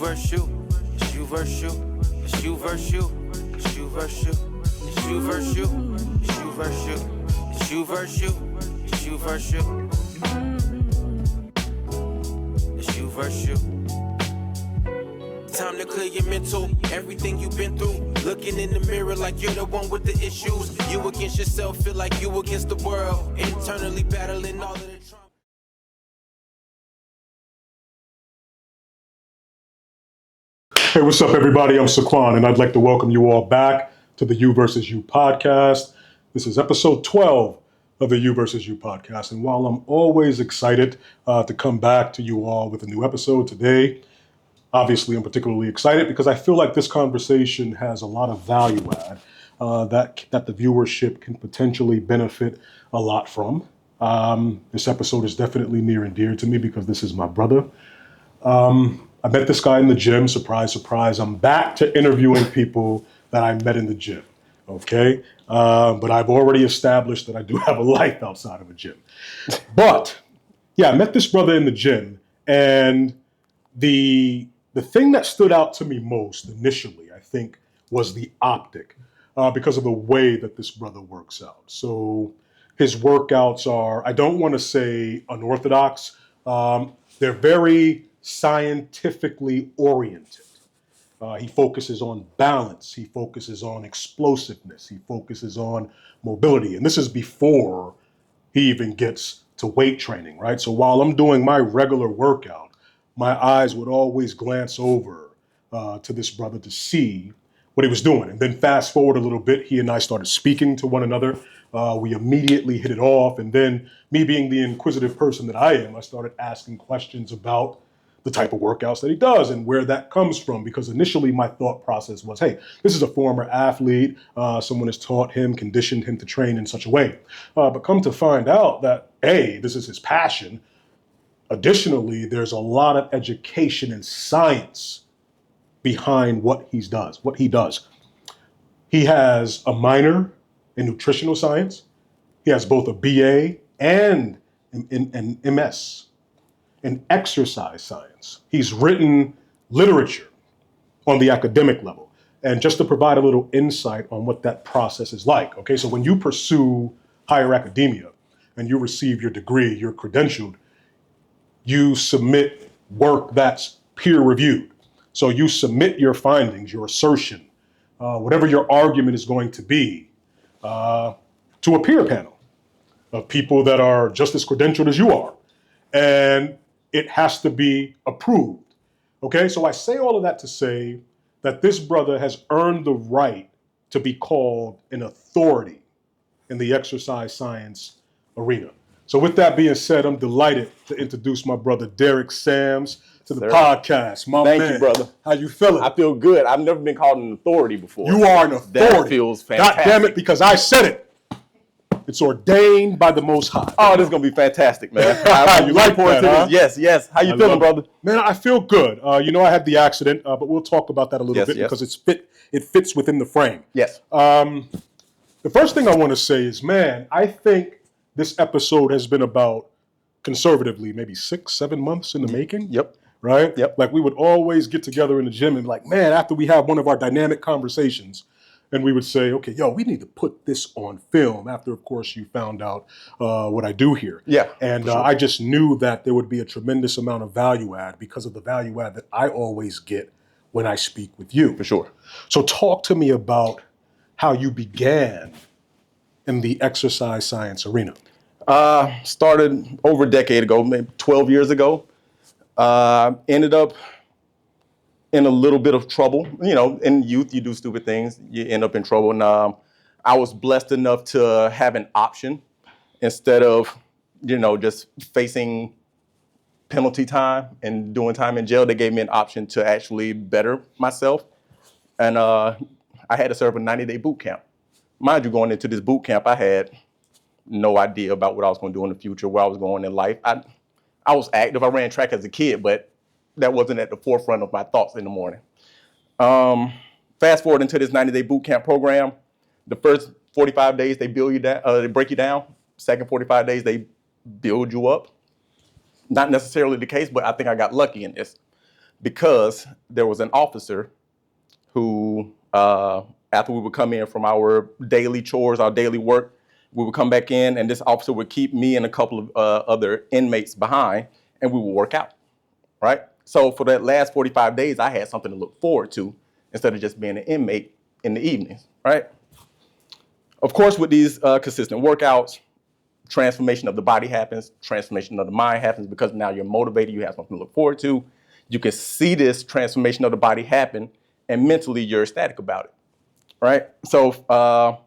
versus you. It's you versus you. It's you versus you. It's you versus you. It's you versus you. It's you versus you. It's you versus you. It's you versus you. It's you versus you. Time to clear your mental, everything you've been through. Looking in the mirror like you're the one with the issues. You against yourself, feel like you against the world. Internally battling all of the trauma. Hey, what's up, everybody? I'm Saquon, and I'd like to welcome you all back to the You vs. You podcast. This is episode 12 of the You vs. You podcast. And while I'm always excited to come back to you all with a new episode today, obviously I'm particularly excited because I feel like this conversation has a lot of value add that the viewership can potentially benefit a lot from. This episode is definitely near and dear to me because this is my brother. I met this guy in the gym. Surprise, surprise. I'm back to interviewing people that I met in the gym. Okay? But I've already established that I do have a life outside of a gym. But, yeah, I met this brother in the gym. And the thing that stood out to me most initially, I think, was the optic because of the way that this brother works out. So his workouts are, I don't want to say unorthodox. They're very scientifically oriented. He focuses on balance. He focuses on explosiveness. He focuses on mobility. And this is before he even gets to weight training, right? So while I'm doing my regular workout, my eyes would always glance over to this brother to see what he was doing. And then fast forward a little bit, he and I started speaking to one another. We immediately hit it off. And then me being the inquisitive person that I am, I started asking questions about the type of workouts that he does and where that comes from. Because initially my thought process was, hey, this is a former athlete. Someone has taught him, conditioned him to train in such a way. But come to find out that, A, this is his passion. Additionally, there's a lot of education and science behind what he does. He has a minor in nutritional science. He has both a BA and an MS in exercise science. He's written literature on the academic level. And just to provide a little insight on what that process is like, okay? So when you pursue higher academia and you receive your degree, you're credentialed, you submit work that's peer-reviewed. So you submit your findings, your assertion, whatever your argument is going to be, to a peer panel of people that are just as credentialed as you are. And it has to be approved. Okay, so I say all of that to say that this brother has earned the right to be called an authority in the exercise science arena. So with that being said, I'm delighted to introduce my brother Derek Sams to the podcast. Thank you, brother. How you feeling? I feel good. I've never been called an authority before. You are an authority. That feels fantastic. God damn it, because I said it. It's ordained by the Most High. Oh, this is going to be fantastic, man. You like that, huh? Yes. How you feeling, brother? Man, I feel good. I had the accident, but we'll talk about that a little bit because it fits within the frame. Yes. The first thing I want to say is, man, I think this episode has been about, conservatively, maybe 6-7 months in the making. Yep. Right? Yep. Like we would always get together in the gym and be like, man, after we have one of our dynamic conversations, and we would say, okay, yo, we need to put this on film after, of course, you found out what I do here. Yeah. And sure. I just knew that there would be a tremendous amount of value add because of the value add that I always get when I speak with you. For sure. So talk to me about how you began in the exercise science arena. Started over a decade ago, maybe 12 years ago. Ended up in a little bit of trouble. You know, in youth, you do stupid things. You end up in trouble. And I was blessed enough to have an option instead of, just facing penalty time and doing time in jail. They gave me an option to actually better myself. And I had to serve a 90-day boot camp. Mind you, going into this boot camp, I had no idea about what I was going to do in the future, where I was going in life. I was active. I ran track as a kid, but that wasn't at the forefront of my thoughts in the morning. Fast forward into this 90-day boot camp program. The first 45 days, they build you down. They break you down. Second 45 days, they build you up. Not necessarily the case, but I think I got lucky in this. because there was an officer who, after we would come in from our daily chores, our daily work, we would come back in, and this officer would keep me and a couple of other inmates behind, and we would work out, right? So for that last 45 days, I had something to look forward to instead of just being an inmate in the evenings, right? Of course, with these consistent workouts, transformation of the body happens, transformation of the mind happens, because now you're motivated, you have something to look forward to. You can see this transformation of the body happen, and mentally you're ecstatic about it, right? So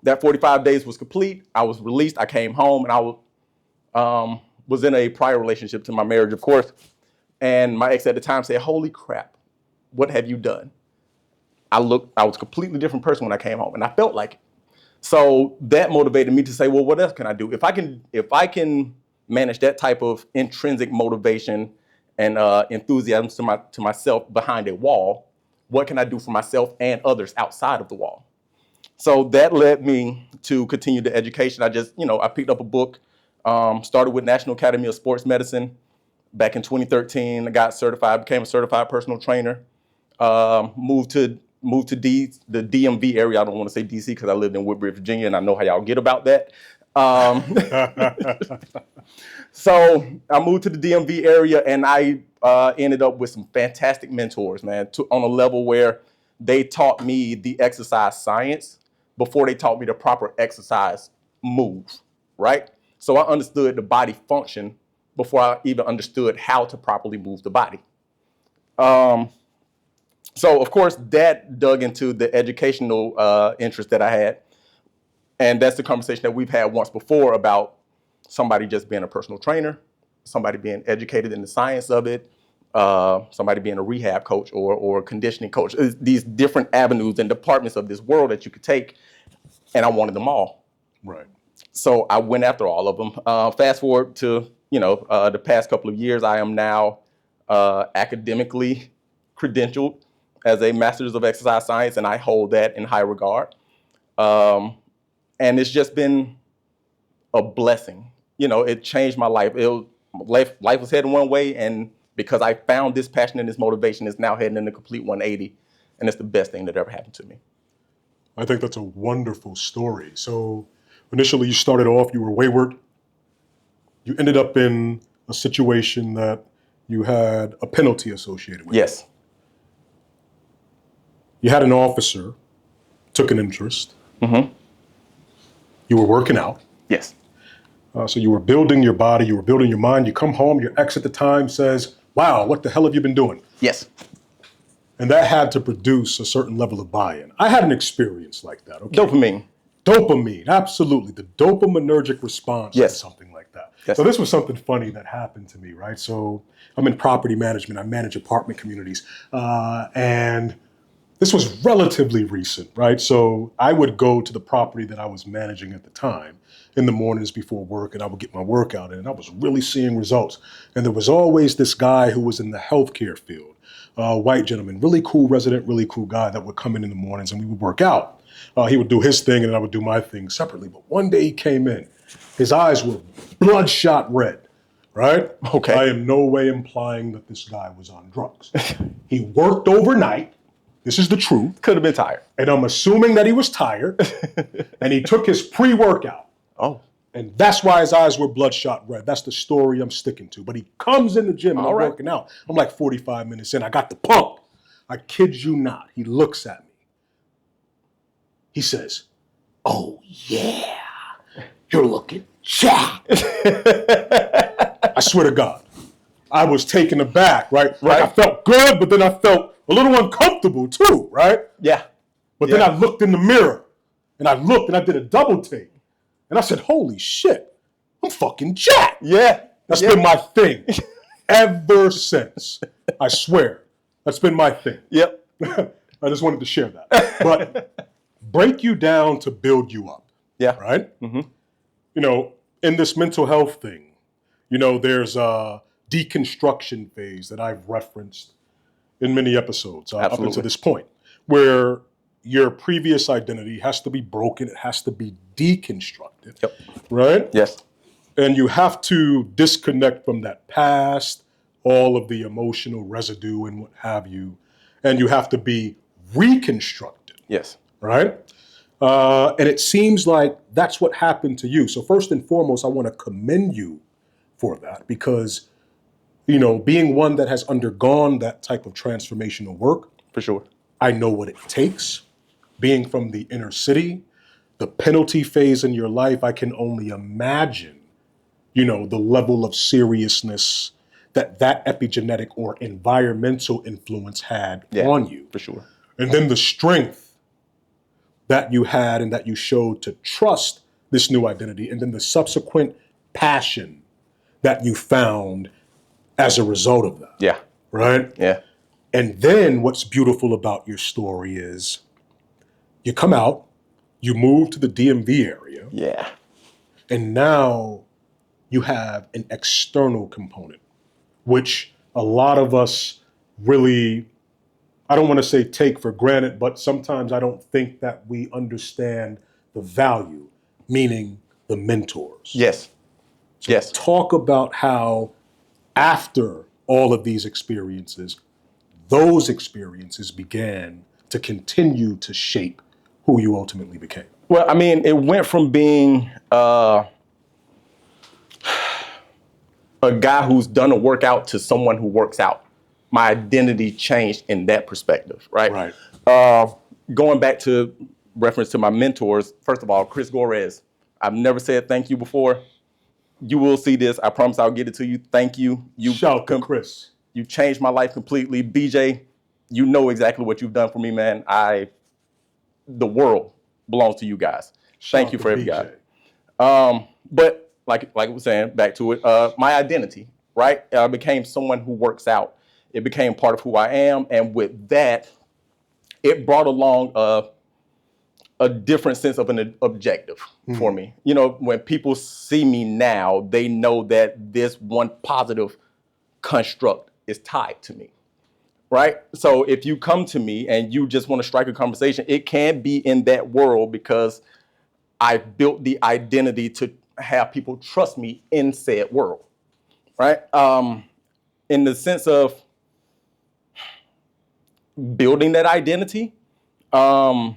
that 45 days was complete. I was released. I came home, and I was in a prior relationship to my marriage, of course. And my ex at the time said, "Holy crap, what have you done?" I was a completely different person when I came home, and I felt like it. So that motivated me to say, well, what else can I do? If I can manage that type of intrinsic motivation and enthusiasm to myself behind a wall, what can I do for myself and others outside of the wall? So that led me to continue the education. I picked up a book, started with National Academy of Sports Medicine back in 2013. I got certified, became a certified personal trainer, moved to the DMV area. I don't want to say DC because I lived in Woodbridge, Virginia, and I know how y'all get about that. So I moved to the DMV area, and I ended up with some fantastic mentors, man, on a level where they taught me the exercise science before they taught me the proper exercise move, right? So I understood the body function before I even understood how to properly move the body. So, of course, that dug into the educational interest that I had. And that's the conversation that we've had once before about somebody just being a personal trainer, somebody being educated in the science of it, somebody being a rehab coach or a conditioning coach. These different avenues and departments of this world that you could take, and I wanted them all. Right. So I went after all of them. Fast forward to the past couple of years, I am now academically credentialed as a master's of exercise science, and I hold that in high regard. And it's just been a blessing. It changed my life. Life was heading one way, and because I found this passion and this motivation, it's now heading in a complete 180, and it's the best thing that ever happened to me. I think that's a wonderful story. So initially you started off, you were wayward. You ended up in a situation that you had a penalty associated with. Yes. You had an officer, took an interest. Mm-hmm. You were working out. Yes. So you were building your body, you were building your mind. You come home, your ex at the time says, "Wow, what the hell have you been doing?" Yes. And that had to produce a certain level of buy-in. I had an experience like that. Okay? Dopamine, absolutely. The dopaminergic response to something like that. Yes. So this was something funny that happened to me, right? So I'm in property management. I manage apartment communities. And this was relatively recent, right? So I would go to the property that I was managing at the time in the mornings before work, and I would get my workout in, and I was really seeing results. And there was always this guy who was in the healthcare field, white gentleman, really cool resident, really cool guy that would come in the mornings, and we would work out. He would do his thing, and then I would do my thing separately. But one day he came in. His eyes were bloodshot red, right? Okay. I am no way implying that this guy was on drugs. He worked overnight. This is the truth. Could have been tired. And I'm assuming that he was tired. And he took his pre-workout. Oh. And that's why his eyes were bloodshot red. That's the story I'm sticking to. But he comes in the gym and I'm working out. I'm like 45 minutes in. I got the pump. I kid you not. He looks at me. He says, "Oh, yeah, you're looking jacked." I swear to God. I was taken aback, right? Like I felt good, but then I felt a little uncomfortable too, right? Yeah. But then I looked in the mirror, and I looked, and I did a double take. And I said, "Holy shit, I'm fucking jacked." Yeah. That's been my thing ever since. I swear. That's been my thing. Yep. I just wanted to share that. But break you down to build you up. Yeah. Right? Mm-hmm. In this mental health thing, there's a deconstruction phase that I've referenced in many episodes up until this point, where your previous identity has to be broken. It has to be deconstructed. Yep. Right? Yes. And you have to disconnect from that past all of the emotional residue and what have you, and you have to be reconstructed, Yes. right? And it seems like that's what happened to you. So first and foremost, I want to commend you for that because, you know, being one that has undergone that type of transformational work, For sure. I know what it takes. Being from the inner city, the penalty phase in your life, I can only imagine, you know, the level of seriousness that epigenetic or environmental influence had Yeah, on you. for sure. And then the strength that you had and that you showed to trust this new identity, and then the subsequent passion that you found as a result of that, Yeah. right? Yeah. And then what's beautiful about your story is you come out, you move to the DMV area, Yeah. and now you have an external component, which a lot of us really, I don't want to say take for granted, but sometimes I don't think that we understand the value, meaning the mentors. Yes. Yes. Talk about how after all of these experiences, those experiences began to continue to shape who you ultimately became. Well, I mean, it went from being a guy who's done a workout to someone who works out. My identity changed in that perspective, right? Right. Going back to reference to my mentors, first of all, Chris Gorez. I've never said thank you before. You will see this. I promise I'll get it to you. Thank you. Shout to Chris. You changed my life completely. BJ, you know exactly what you've done for me, man. The world belongs to you guys. Thank you for everything. But like I was saying, back to it, my identity, right? I became someone who works out. It became part of who I am. And with that, it brought along a different sense of an objective for me. You know, when people see me now, they know that this one positive construct is tied to me, right? So if you come to me and you just want to strike a conversation, it can be in that world because I built the identity to have people trust me in said world, right? In the sense of building that identity, I'm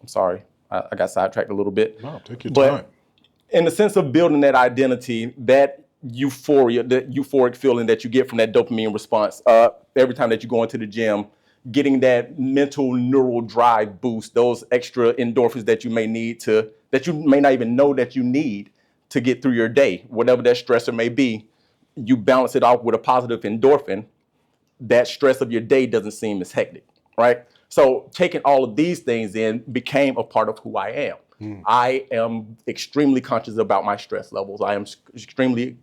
sorry, I got sidetracked a little bit. No, take your But time. in the sense of building that identity, that euphoria, that euphoric feeling that you get from that dopamine response, every time that you go into the gym, getting that mental neural drive boost, those extra endorphins that you may need that you may not even know that you need to get through your day, whatever that stressor may be, you balance it off with a positive endorphin, that stress of your day doesn't seem as hectic, right? So taking all of these things in became a part of who I am. I am extremely conscious about my stress levels. I am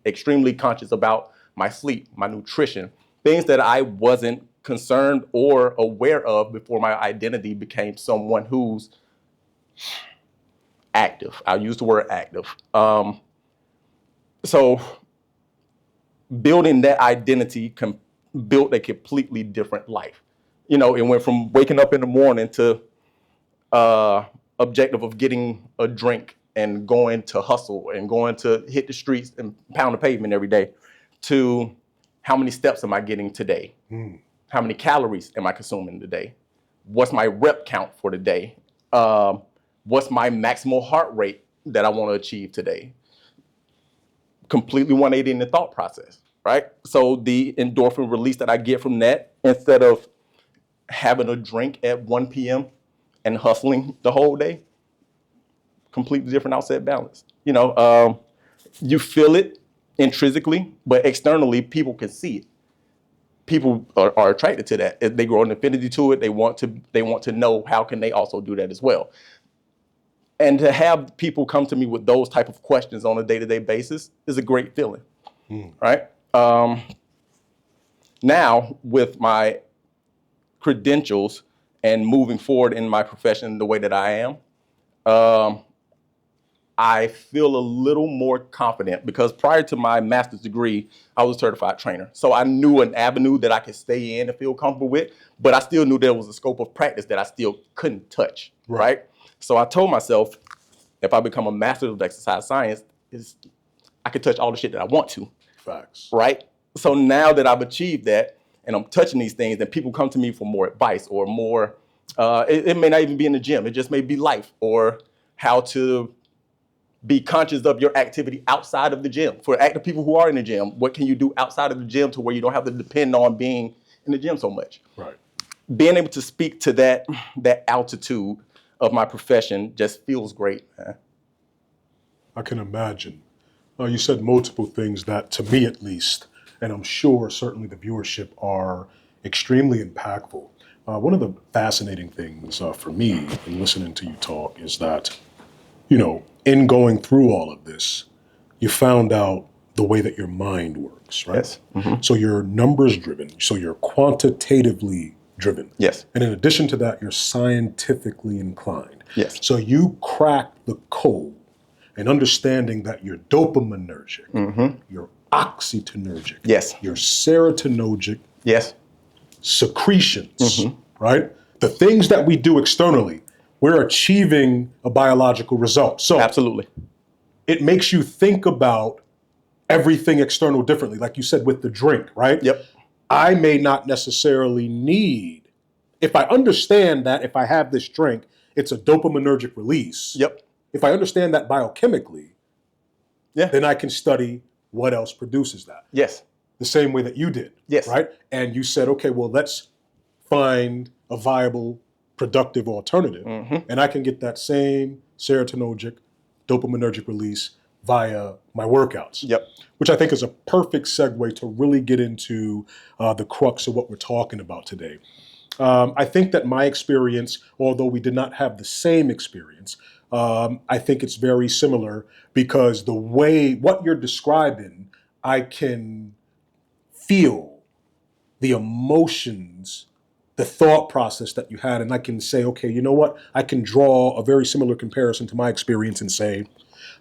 extremely conscious about my sleep, my nutrition, things that I wasn't concerned or aware of before my identity became someone who's active. I'll use the word active. So building that identity built a completely different life. You know, it went from waking up in the morning to objective of getting a drink and going to hustle and going to hit the streets and pound the pavement every day to how many steps am I getting today? How many calories am I consuming today? What's my rep count for the day? What's my maximal heart rate that I want to achieve today? Completely 180 in the thought process, right? So the endorphin release that I get from that, instead of having a drink at 1 p.m. and hustling the whole day, completely different outset balance. You know, you feel it intrinsically, but externally, people can see it. People are attracted to that. They grow an affinity to it. They want to know how can they also do that as well. And to have people come to me with those type of questions on a day-to-day basis is a great feeling, right? Now, with my credentials and moving forward in my profession the way that I am, I feel a little more confident because prior to my master's degree, I was a certified trainer. So I knew an avenue that I could stay in and feel comfortable with, but I still knew there was a scope of practice that I still couldn't touch, right? So I told myself, if I become a master of exercise science, I could touch all the shit that I want to. Facts. Right? So now that I've achieved that and I'm touching these things, and people come to me for more advice or more, it may not even be in the gym. It just may be life or how to be conscious of your activity outside of the gym. For active people who are in the gym, what can you do outside of the gym to where you don't have to depend on being in the gym so much? Right. Being able to speak to that altitude of my profession just feels great, man. I can imagine. You said multiple things that, to me at least, and I'm sure certainly the viewership, are extremely impactful. One of the fascinating things for me in listening to you talk is that, in going through all of this, you found out the way that your mind works, right? Yes. Mm-hmm. So you're numbers driven, so you're quantitatively driven. Yes. And in addition to that, you're scientifically inclined. Yes. So you crack the code and understanding that you're dopaminergic, you're oxytonergic, Yes. you're serotonergic Yes. secretions, right? The things that we do externally, we're achieving a biological result. So Absolutely. it makes you think about everything external differently. Like you said with the drink, right? Yep. I may not necessarily need, if I understand that if I have this drink, it's a dopaminergic release. Yep. If I understand that biochemically, Yeah. then I can study what else produces that. Yes. The same way that you did. Yes. Right? And you said, okay, well, let's find a viable, productive alternative. And I can get that same serotonergic, dopaminergic release via my workouts. Yep. Which I think is a perfect segue to really get into the crux of what we're talking about today. I think that my experience, although we did not have the same experience, I think it's very similar because the way, what you're describing, I can feel the emotions, the thought process that you had, and I can say, okay, you know what? I can draw a very similar comparison to my experience and say,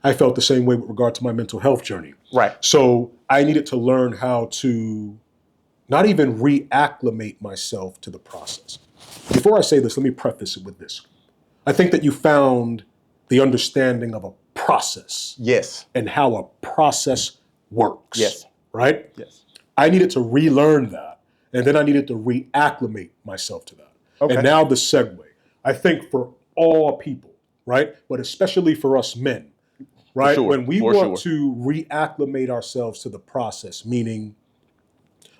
I felt the same way with regard to my mental health journey. Right. So I needed to learn how to not even reacclimate myself to the process. Before I say this, let me preface it with this. I think that you found the understanding of a process Yes. and how a process works. Yes. Right? Yes. I needed to relearn that, and then I needed to reacclimate myself to that. Okay. And now the segue. I think for all people, right? But especially for us men, right? sure, When we for want sure. to reacclimate ourselves to the process, meaning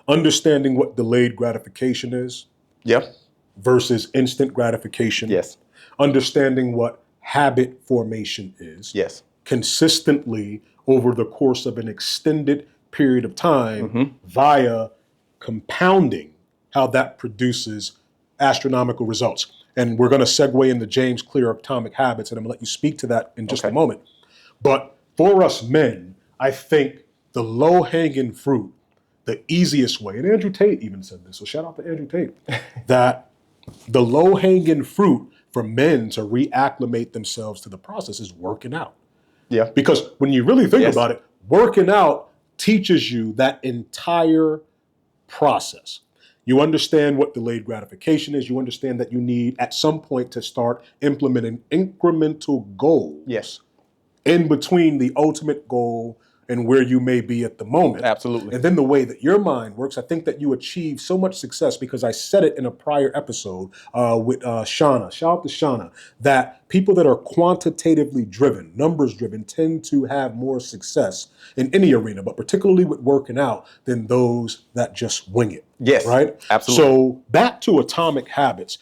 understanding what delayed gratification is Yep. versus instant gratification. Yes. Understanding what habit formation is. Yes. Consistently over the course of an extended period of time via compounding, how that produces astronomical results. And we're going to segue into James Clear Atomic Habits, and I'm going to let you speak to that in just a Okay. moment. But for us men, I think the low-hanging fruit, the easiest way, and Andrew Tate even said this, so shout out to Andrew Tate, that the low-hanging fruit for men to reacclimate themselves to the process is working out. Yeah. Because when you really think Yes. about it, working out teaches you that entire process. You understand what delayed gratification is. You understand that you need at some point to start implementing incremental goals Yes. in between the ultimate goal and where you may be at the moment. Absolutely. And then the way that your mind works, I think that you achieve so much success because I said it in a prior episode with Shauna, shout out to Shauna, that people that are quantitatively driven, numbers driven, tend to have more success in any arena, but particularly with working out than those that just wing it. Yes. Right? Absolutely. So back to Atomic Habits,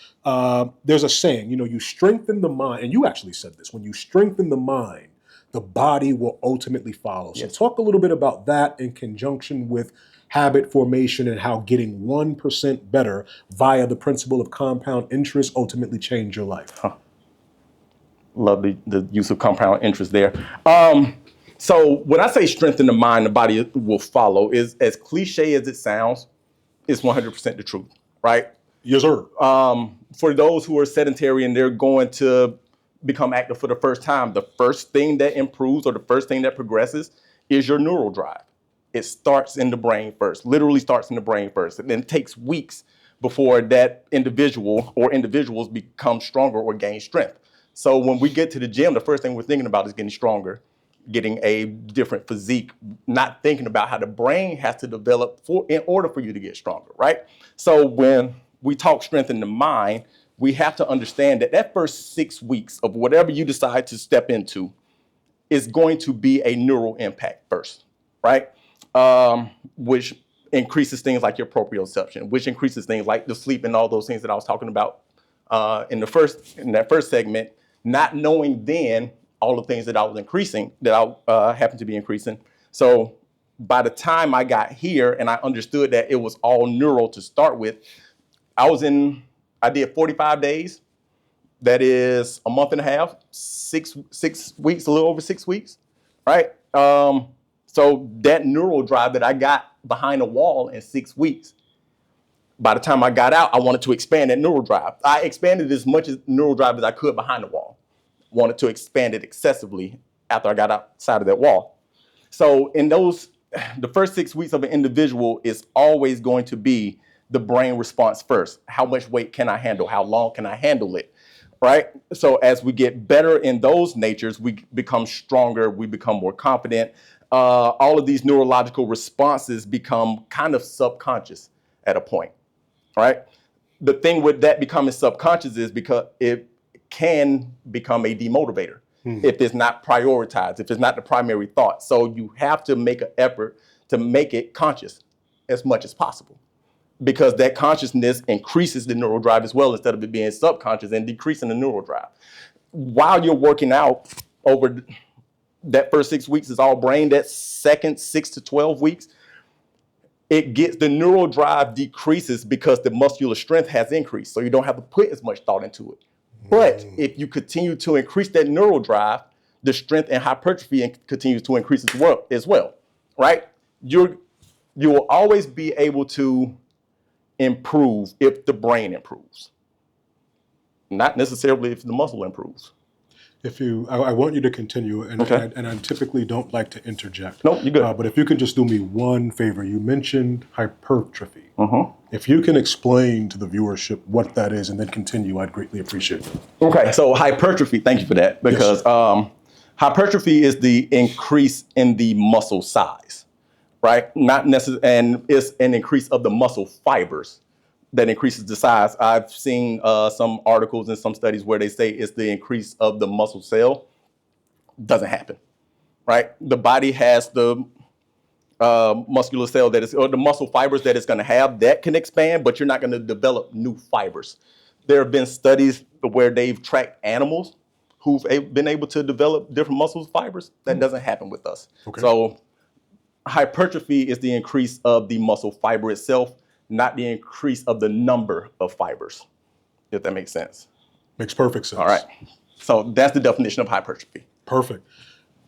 there's a saying, you strengthen the mind, and you actually said this, when you strengthen the mind, the body will ultimately follow. So Yes. talk a little bit about that in conjunction with habit formation and how getting 1% better via the principle of compound interest ultimately change your life. Love the use of compound interest there. So when I say strengthen the mind, the body will follow, is as cliche as it sounds, it's 100% the truth, right? Yes, sir. For those who are sedentary and they're going to become active for the first time, the first thing that improves or the first thing that progresses is your neural drive. It starts in the brain first, literally starts in the brain first. And then it takes weeks before that individual or individuals become stronger or gain strength. So when we get to the gym, the first thing we're thinking about is getting stronger, getting a different physique, not thinking about how the brain has to develop in order for you to get stronger, right? So when we talk strengthen the mind, we have to understand that that first 6 weeks of whatever you decide to step into is going to be a neural impact first, right? Which increases things like your proprioception, which increases things like the sleep and all those things that I was talking about in that first segment, not knowing then all the things that I was increasing, that I happened to be increasing. So by the time I got here and I understood that it was all neural to start with, I did 45 days. That is a month and a half, 6 weeks, a little over 6 weeks, right? So that neural drive that I got behind a wall in 6 weeks, by the time I got out, I wanted to expand that neural drive. I expanded as much as neural drive as I could behind the wall. Wanted to expand it excessively after I got outside of that wall. So in the first 6 weeks of an individual is always going to be the brain response first. How much weight can I handle? How long can I handle it? Right? So as we get better in those natures, we become stronger, we become more confident. All of these neurological responses become kind of subconscious at a point, right? The thing with that becoming subconscious is because it can become a demotivator if it's not prioritized, if it's not the primary thought. So you have to make an effort to make it conscious as much as possible, because that consciousness increases the neural drive as well, instead of it being subconscious and decreasing the neural drive. While you're working out over that first 6 weeks is all brain, that second 6 to 12 weeks, the neural drive decreases because the muscular strength has increased. So you don't have to put as much thought into it. But if you continue to increase that neural drive, the strength and hypertrophy continues to increase as well, right? You will always be able to improve if the brain improves, not necessarily if the muscle improves. I want you to continue, and, Okay. and I typically don't like to interject. No, you're good. But if you can just do me one favor, you mentioned hypertrophy. Mm-hmm. If you can explain to the viewership what that is and then continue, I'd greatly appreciate it. Okay, so hypertrophy, thank you for that, because hypertrophy is the increase in the muscle size, right? Not necessarily, and it's an increase of the muscle fibers that increases the size. I've seen some articles and some studies where they say it's the increase of the muscle cell. Doesn't happen, right? The body has the muscular cell or the muscle fibers that it's going to have that can expand, but you're not going to develop new fibers. There have been studies where they've tracked animals who've been able to develop different muscle fibers. That doesn't happen with us. Okay. So hypertrophy is the increase of the muscle fiber itself, not the increase of the number of fibers, if that makes sense. Makes perfect sense. All right. So that's the definition of hypertrophy. Perfect.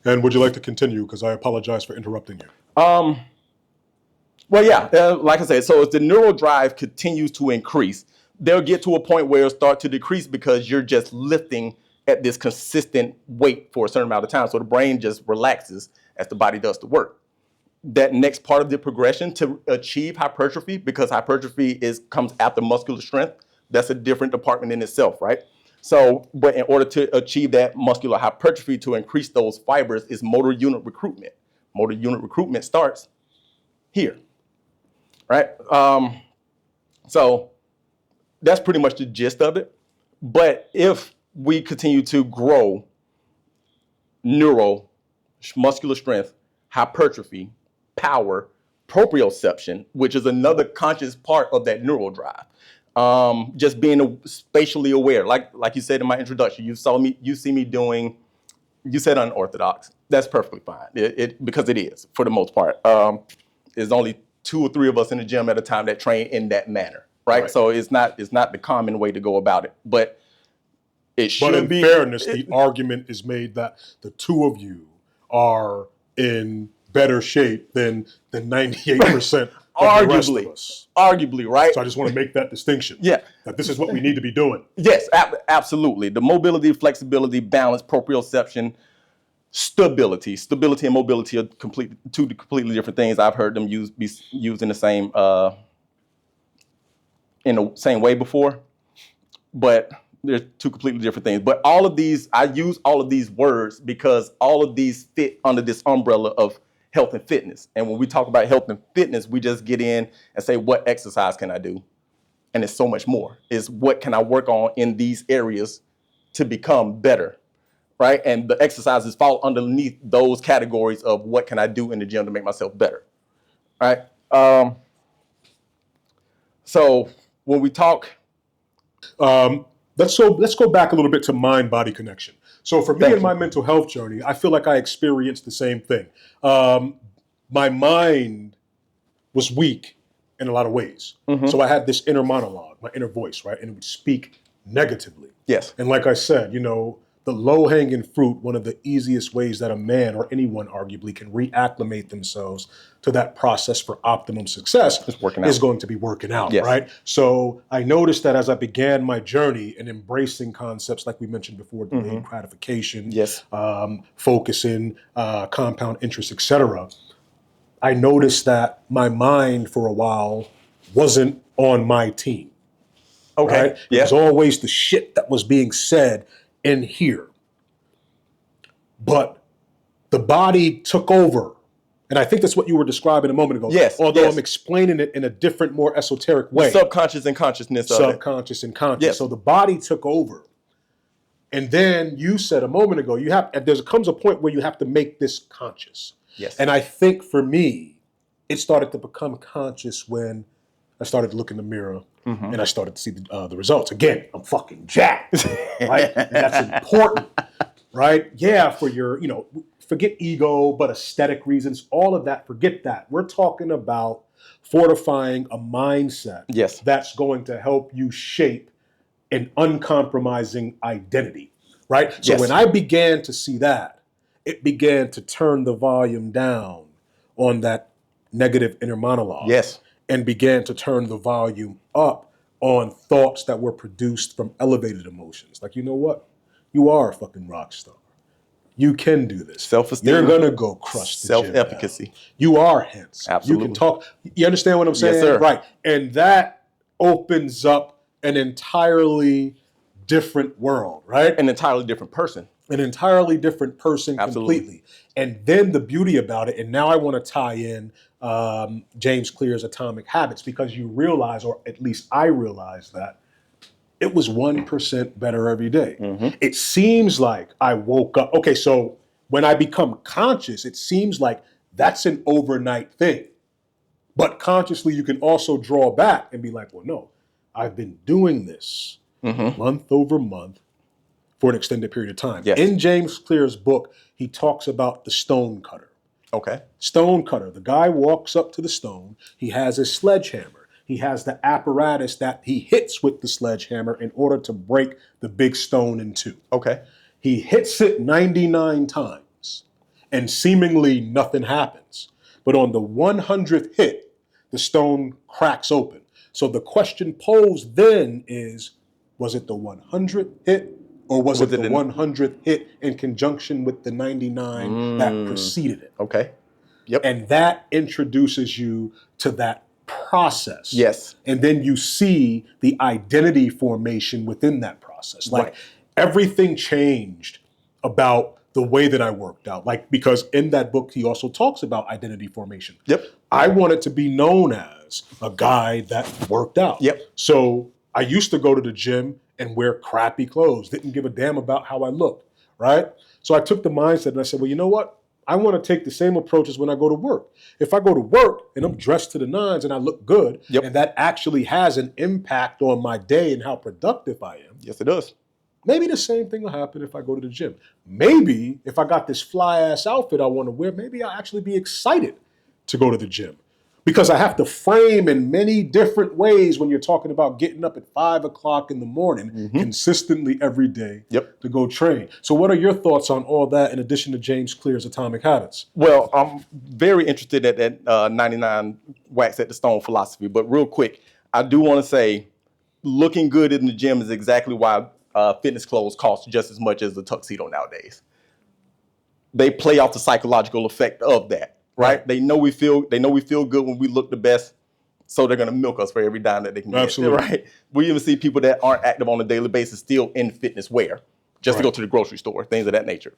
And would you like to continue? Because I apologize for interrupting you. Well, yeah, like I said, so as the neural drive continues to increase, they'll get to a point where it'll start to decrease because you're just lifting at this consistent weight for a certain amount of time. So the brain just relaxes as the body does the work. That next part of the progression to achieve hypertrophy, because hypertrophy comes after muscular strength, that's a different department in itself, right? So, but in order to achieve that muscular hypertrophy, to increase those fibers, is motor unit recruitment. Motor unit recruitment starts here, right? So that's pretty much the gist of it. But if we continue to grow muscular strength, hypertrophy, power, proprioception, which is another conscious part of that neural drive. Just being spatially aware, like you said in my introduction, you see me doing, you said unorthodox. That's perfectly fine. Because it is, for the most part. There's only 2 or 3 of us in the gym at a time that train in that manner, right? So it's not the common way to go about it, but it should be. But in fairness, the argument is made that the 2 of you are in better shape than 98% of the rest of us. Arguably, right? So I just want to make that distinction. Yeah. That this is what we need to be doing. Yes, absolutely. The mobility, flexibility, balance, proprioception, stability. Stability and mobility are two completely different things. I've heard them be used in the same way before. But They're two completely different things. But all of these, I use all of these words because all of these fit under this umbrella of health and fitness. And when we talk about health and fitness, we just get in and say, what exercise can I do? And it's so much more. It's what can I work on in these areas to become better, right? And the exercises fall underneath those categories of what can I do in the gym to make myself better, right? So when we talk, let's go back a little bit to mind-body connection. So for me in my mental health journey, I feel like I experienced the same thing. My mind was weak in a lot of ways. So I had this inner monologue, my inner voice, right? And it would speak negatively. yes, And like I said, the low-hanging fruit, one of the easiest ways that a man or anyone arguably can reacclimate themselves to that process for optimum success is going to be working out, Yes. right? So I noticed that as I began my journey in embracing concepts like we mentioned before, delayed gratification, Yes. focusing, compound interest, etc., I noticed that my mind for a while wasn't on my team. okay, Right? It was always the shit that was being said in here. But the body took over. And I think that's what you were describing a moment ago. Yes, Although yes. I'm explaining it in a different, more esoteric way. subconscious and consciousness of it. Subconscious and conscious. Yes. So the body took over. And then you said a moment ago, there comes a point where you have to make this conscious. Yes. And I think for me, it started to become conscious when I started to look in the mirror and I started to see the results. Again, I'm fucking jacked, right? And that's important, right? Yeah, for your, forget ego, but aesthetic reasons, all of that, forget that. We're talking about fortifying a mindset Yes. that's going to help you shape an uncompromising identity, right? So Yes. when I began to see that, it began to turn the volume down on that negative inner monologue. Yes. And began to turn the volume up on thoughts that were produced from elevated emotions. Like, you know what? You are a fucking rock star. You can do this. Self-esteem. You're going to go crush the gym. Self-efficacy. You are handsome. Absolutely. You can talk. You understand what I'm saying? Yes, sir. Right. And that opens up an entirely different world, right? An entirely different person. An entirely different person Absolutely. completely. And then the beauty about it, and now I want to tie in James Clear's Atomic Habits, because you realize, or at least I realized, that it was 1% better every day. It seems like I woke up. Okay, so when I become conscious, it seems like that's an overnight thing. But consciously, you can also draw back and be like, well, no, I've been doing this month over month for an extended period of time. Yes. In James Clear's book, he talks about the stone cutter. Okay. Stone cutter. The guy walks up to the stone. He has his sledgehammer. He has the apparatus that he hits with the sledgehammer in order to break the big stone in two. Okay. He hits it 99 times, and seemingly nothing happens. But on the 100th hit, the stone cracks open. So the question posed then is, was it the 100th hit, or was it the 100th hit in conjunction with the 99 that preceded it? Okay. Yep. And that introduces you to that process. Yes. And then you see the identity formation within that process. Like, everything changed about the way that I worked out. Like, because in that book, he also talks about identity formation. Yep. I wanted to be known as a guy that worked out. Yep. So I used to go to the gym and wear crappy clothes, didn't give a damn about how I looked, right? So I took the mindset and I said, well, you know what? I want to take the same approach as when I go to work. If I go to work and I'm dressed to the nines and I look good, and that actually has an impact on my day and how productive I am, Yes, it does. maybe the same thing will happen if I go to the gym. Maybe if I got this fly-ass outfit I want to wear, maybe I'll actually be excited to go to the gym. Because I have to frame in many different ways when you're talking about getting up at 5 o'clock in the morning consistently every day to go train. So what are your thoughts on all that in addition to James Clear's Atomic Habits? Well, I'm very interested at that 99 wax at the stone philosophy. But real quick, I do want to say looking good in the gym is exactly why fitness clothes cost just as much as the tuxedo nowadays. They play off the psychological effect of that. Right? They know we feel good when we look the best. So they're going to milk us for every dime that they can get. Absolutely. Right? We even see people that aren't active on a daily basis still in fitness wear, just to go to the grocery store, things of that nature.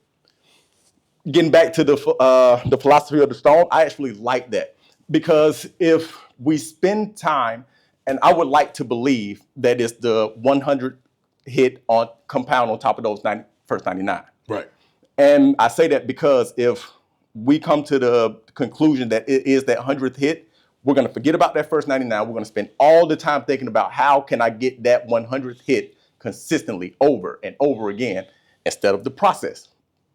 Getting back to the philosophy of the stone, I actually like that, because if we spend time, and I would like to believe that it's the 100 hit on compound on top of those first 99. Right. And I say that because if we come to the conclusion that it is that 100th hit, we're going to forget about that first 99. We're going to spend all the time thinking about how can I get that 100th hit consistently over and over again, instead of the process.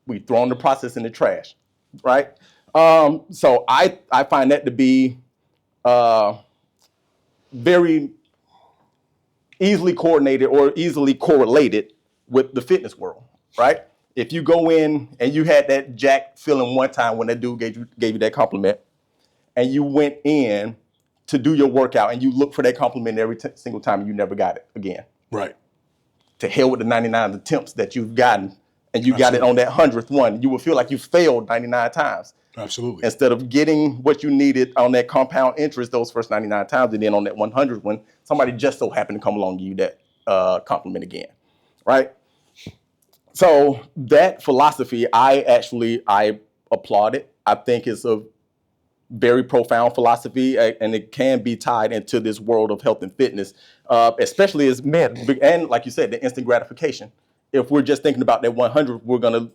We've thrown the process in the trash, right? So I find that to be very easily coordinated or easily correlated with the fitness world, right? If you go in and you had that jack feeling one time when that dude gave you that compliment, and you went in to do your workout and you look for that compliment every single time and you never got it again. Right. To hell with the 99 attempts that you've gotten, and you got it on that 100th one. You will feel like you failed 99 times. Absolutely. Instead of getting what you needed on that compound interest those first 99 times, and then on that 100th one, somebody just so happened to come along and give you that compliment again, right? So that philosophy, I applaud it. I think it's a very profound philosophy, and it can be tied into this world of health and fitness, especially as men. And like you said, the instant gratification. If we're just thinking about that 100, we're going to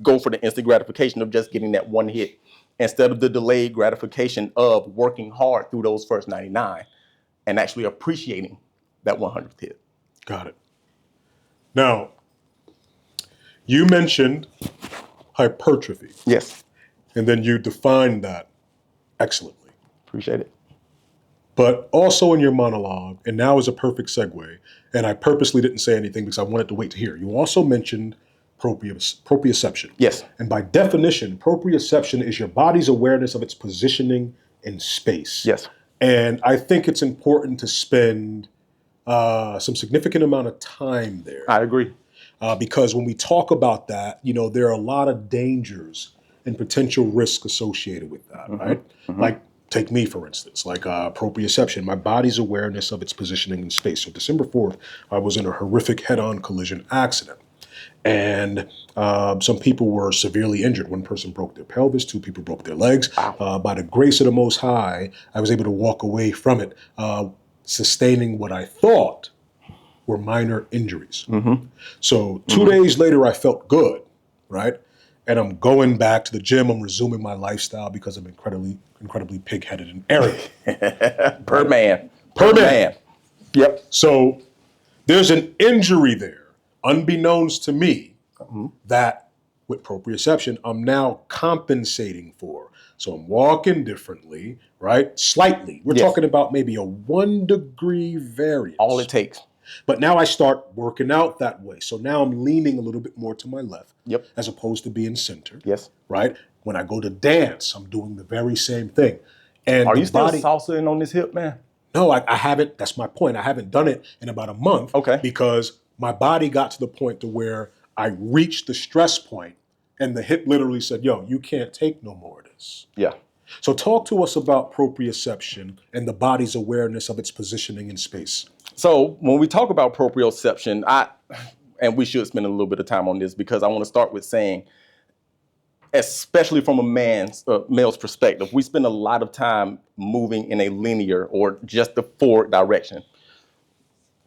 go for the instant gratification of just getting that one hit, instead of the delayed gratification of working hard through those first 99 and actually appreciating that 100th hit. Got it. Now, you mentioned hypertrophy. Yes. And then you defined that excellently. Appreciate it. But also in your monologue, and now is a perfect segue, and I purposely didn't say anything because I wanted to wait to hear. You also mentioned proprioception. Yes. And by definition, proprioception is your body's awareness of its positioning in space. Yes. And I think it's important to spend some significant amount of time there. I agree. Because when we talk about that, there are a lot of dangers and potential risks associated with that, right? Mm-hmm. Like, take me, for instance, like proprioception, my body's awareness of its positioning in space. So December 4th, I was in a horrific head-on collision accident. And some people were severely injured. One person broke their pelvis, 2 people broke their legs. Wow. By the grace of the Most High, I was able to walk away from it, sustaining what I thought were minor injuries. Mm-hmm. So 2 days later, I felt good, right? And I'm going back to the gym. I'm resuming my lifestyle because I'm incredibly pig-headed and arrogant. Per man. Yep. So there's an injury there, unbeknownst to me, that with proprioception, I'm now compensating for. So I'm walking differently, right? Slightly. We're talking about maybe a 1 degree variance. All it takes. But now I start working out that way. So now I'm leaning a little bit more to my left, as opposed to being centered. Yes. Right? When I go to dance, I'm doing the very same thing. And are you still salsaing on this hip, man? No, I haven't. That's my point. I haven't done it in about a month. Okay. Because my body got to the point to where I reached the stress point, and the hip literally said, yo, you can't take no more of this. Yeah. So talk to us about proprioception and the body's awareness of its positioning in space. So when we talk about proprioception, and we should spend a little bit of time on this, because I want to start with saying, especially from a male's perspective, we spend a lot of time moving in a linear or just the forward direction.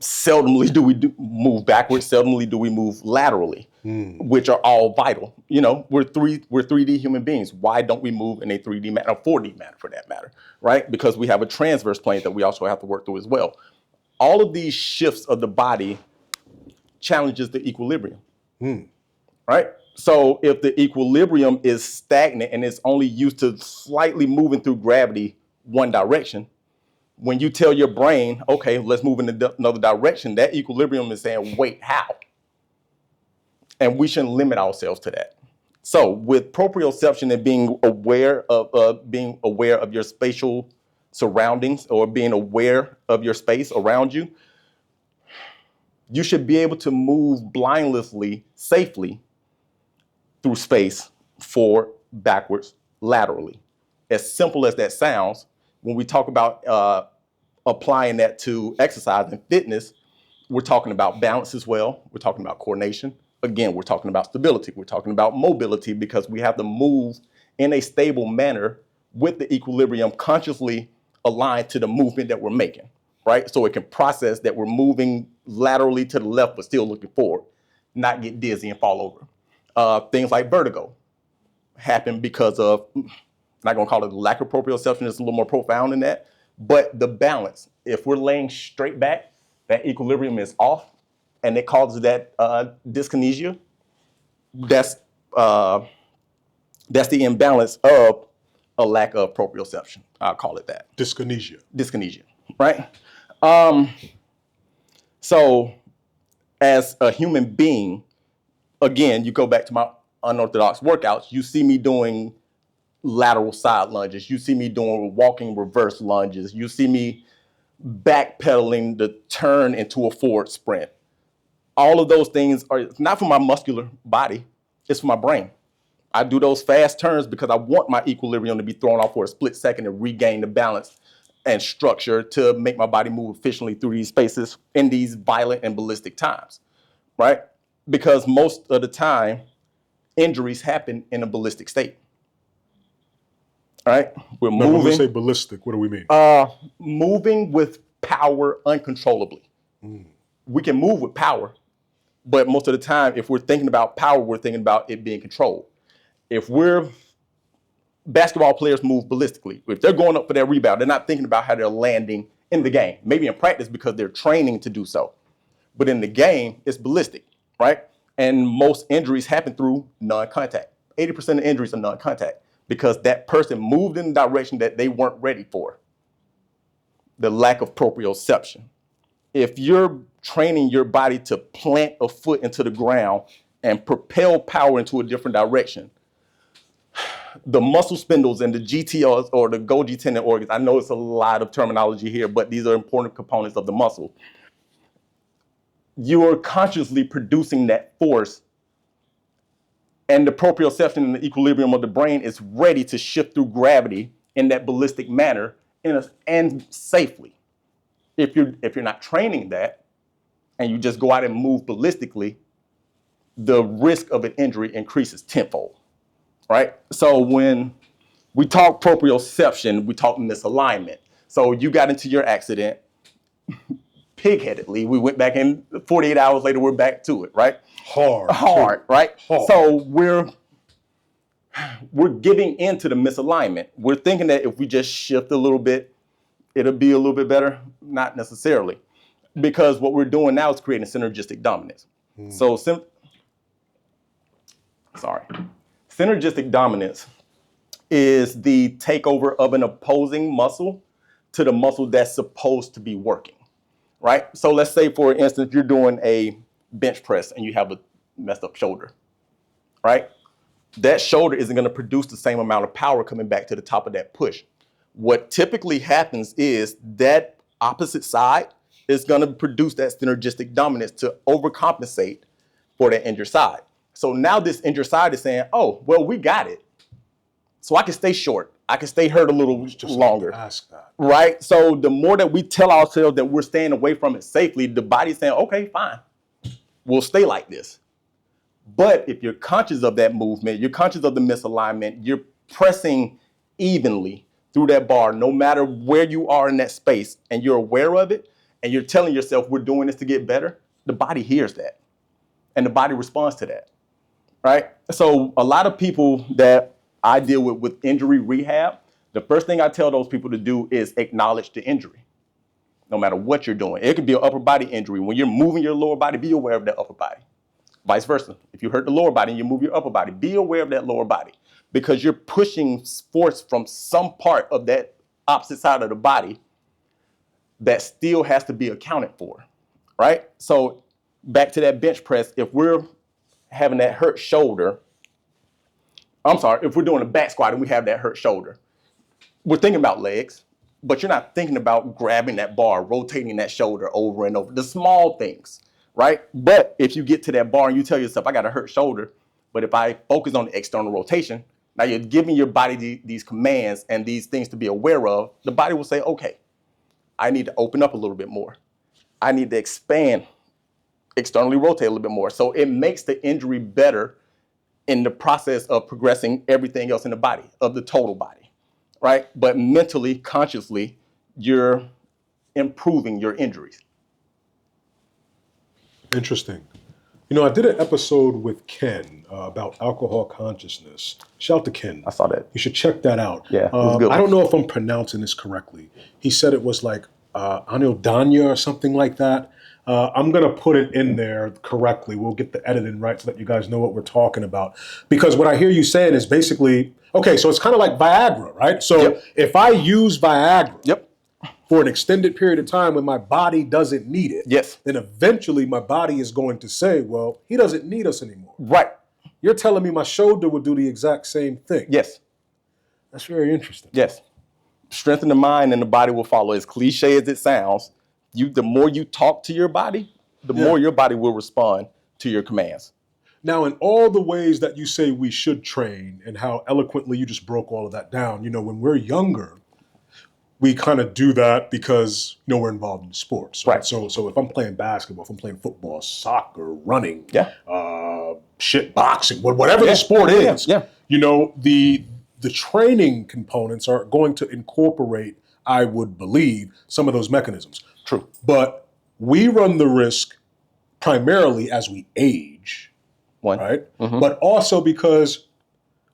Seldomly do we move backwards. Seldomly do we move laterally, which are all vital. We're 3D human beings. Why don't we move in a 3D manner, or 4D manner for that matter, right? Because we have a transverse plane that we also have to work through as well. All of these shifts of the body challenges the equilibrium, right? So if the equilibrium is stagnant and it's only used to slightly moving through gravity one direction, when you tell your brain, okay, let's move in another direction, that equilibrium is saying, wait, how? And we shouldn't limit ourselves to that. So with proprioception and being aware of your spatial surroundings, or being aware of your space around you, you should be able to move blindlessly, safely through space, forward, backwards, laterally. As simple as that sounds, when we talk about applying that to exercise and fitness, we're talking about balance as well. We're talking about coordination. Again, we're talking about stability. We're talking about mobility because we have to move in a stable manner with the equilibrium consciously aligned to the movement that we're making, right? So it can process that we're moving laterally to the left, but still looking forward, not get dizzy and fall over. Things like vertigo happen because of, I'm not gonna call it lack of proprioception, it's a little more profound than that, but the balance. If we're laying straight back, that equilibrium is off, and it causes that dyskinesia. That's the imbalance of a lack of proprioception. I'll call it that. Dyskinesia, right? So as a human being, again, you go back to my unorthodox workouts, you see me doing lateral side lunges. You see me doing walking reverse lunges. You see me backpedaling the turn into a forward sprint. All of those things are not for my muscular body, it's for my brain. I do those fast turns because I want my equilibrium to be thrown off for a split second and regain the balance and structure to make my body move efficiently through these spaces in these violent and ballistic times, right? Because most of the time, injuries happen in a ballistic state. All right, we're moving. When we say ballistic, what do we mean? Moving with power uncontrollably. We can move with power, but most of the time, if we're thinking about power, we're thinking about it being controlled. If basketball players move ballistically, if they're going up for that rebound, they're not thinking about how they're landing in the game. Maybe in practice because they're training to do so. But in the game, it's ballistic, right? And most injuries happen through non-contact. 80% of injuries are non-contact because that person moved in the direction that they weren't ready for. The lack of proprioception. If you're training your body to plant a foot into the ground and propel power into a different direction, the muscle spindles and the GTRs or the Golgi tendon organs, I know it's a lot of terminology here, but these are important components of the muscle. You are consciously producing that force, and the proprioception and the equilibrium of the brain is ready to shift through gravity in that ballistic manner and safely. If you're not training that and you just go out and move ballistically, the risk of an injury increases tenfold, right? So when we talk proprioception, we talk misalignment. So you got into your accident pig-headedly. We went back in 48 hours later, we're back to it, right? Hard, right? Hard. So we're giving into the misalignment. We're thinking that if we just shift a little bit, it'll be a little bit better. Not necessarily. Because what we're doing now is creating synergistic dominance. So, synergistic dominance is the takeover of an opposing muscle to the muscle that's supposed to be working, right? So let's say, for instance, you're doing a bench press and you have a messed up shoulder, right? That shoulder isn't going to produce the same amount of power coming back to the top of that push. What typically happens is that opposite side is going to produce that synergistic dominance to overcompensate for that injured side. So now this injured side is saying, oh, well, we got it. So I can stay short. I can stay hurt a little longer. Ask that. Right? So the more that we tell ourselves that we're staying away from it safely, the body's saying, okay, fine. We'll stay like this. But if you're conscious of that movement, you're conscious of the misalignment, you're pressing evenly through that bar, no matter where you are in that space, and you're aware of it, and you're telling yourself, we're doing this to get better, the body hears that. And the body responds to that, right? So a lot of people that I deal with injury rehab, the first thing I tell those people to do is acknowledge the injury, no matter what you're doing. It could be an upper body injury. When you're moving your lower body, be aware of that upper body. Vice versa. If you hurt the lower body and you move your upper body, be aware of that lower body because you're pushing force from some part of that opposite side of the body that still has to be accounted for, right? So back to that bench press, if we're having that hurt shoulder, if we're doing a back squat and we have that hurt shoulder, we're thinking about legs, but you're not thinking about grabbing that bar, rotating that shoulder over and over, the small things, right? But if you get to that bar and you tell yourself, I got a hurt shoulder, but if I focus on the external rotation, now you're giving your body these commands and these things to be aware of, the body will say, okay, I need to open up a little bit more. I need to expand, externally rotate a little bit more. So it makes the injury better in the process of progressing everything else in the body, of the total body, right? But mentally, consciously, you're improving your injuries. Interesting. You know, I did an episode with Ken about alcohol consciousness. Shout out to Ken. I saw that. You should check that out. Yeah, it was a good I don't one. know if I'm pronouncing this correctly. He said it was like Anil Danya or something like that. I'm going to put it in there correctly. We'll get the editing right so that you guys know what we're talking about. Because what I hear you saying is basically, okay, so it's kind of like Viagra, right? So Yep. if I use Viagra Yep. for an extended period of time when my body doesn't need it, Yes. then eventually my body is going to say, well, he doesn't need us anymore. Right. You're telling me my shoulder would do the exact same thing. Yes. That's very interesting. Yes. Strengthen the mind and the body will follow. As cliche as it sounds, the more you talk to your body, the more your body will respond to your commands. Now, in all the ways that you say we should train and how eloquently you just broke all of that down, you know, when we're younger, we kind of do that because, you know, we're involved in sports. Right? Right. So if I'm playing basketball, if I'm playing football, soccer, running, Yeah. boxing, whatever the sport is, Yeah. you know, the training components are going to incorporate, I would believe, some of those mechanisms. True. But we run the risk primarily as we age, One. right? But also because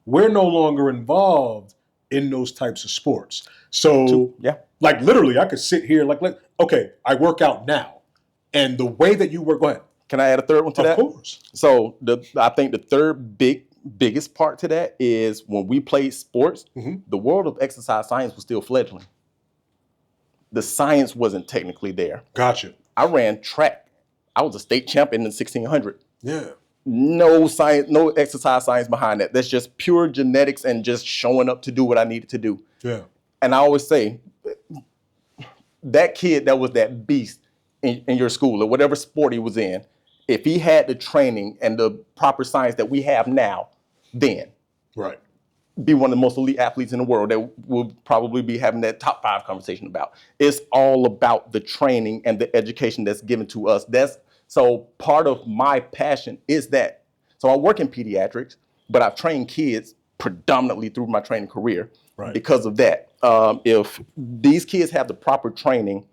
we're no longer involved in those types of sports. So, Yeah. like literally, I could sit here okay, I work out now. And the way that you work, go ahead. Can I add a third one to Of that? course. So I think the third biggest part to that is when we played sports, the world of exercise science was still fledgling. The science wasn't technically there. Gotcha. I ran track. I was a state champion in 1600. Yeah. No science, no exercise science behind that. That's just pure genetics and just showing up to do what I needed to do. Yeah. And I always say, that kid that was that beast in your school or whatever sport he was in, if he had the training and the proper science that we have now, then Right. be one of the most elite athletes in the world that we'll probably be having that top 5 conversation about. It's all about the training and the education that's given to us. So part of my passion is that. So I work in pediatrics, but I've trained kids predominantly through my training career because of that. If these kids have the proper training,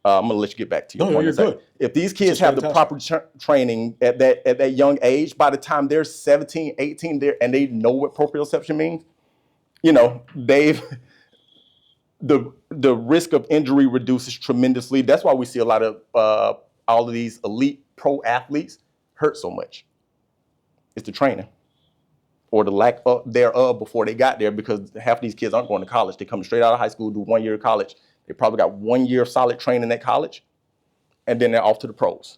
I'm gonna let you get back to your point. You're good. If these kids have the proper training at that young age, by the time they're 17, 18, and they know what proprioception means, you know, the risk of injury reduces tremendously. That's why we see a lot of all of these elite pro athletes hurt so much. It's the training or the lack thereof before they got there, because half of these kids aren't going to college. They come straight out of high school, do 1 year of college. They probably got 1 year of solid training at college, and then they're off to the pros.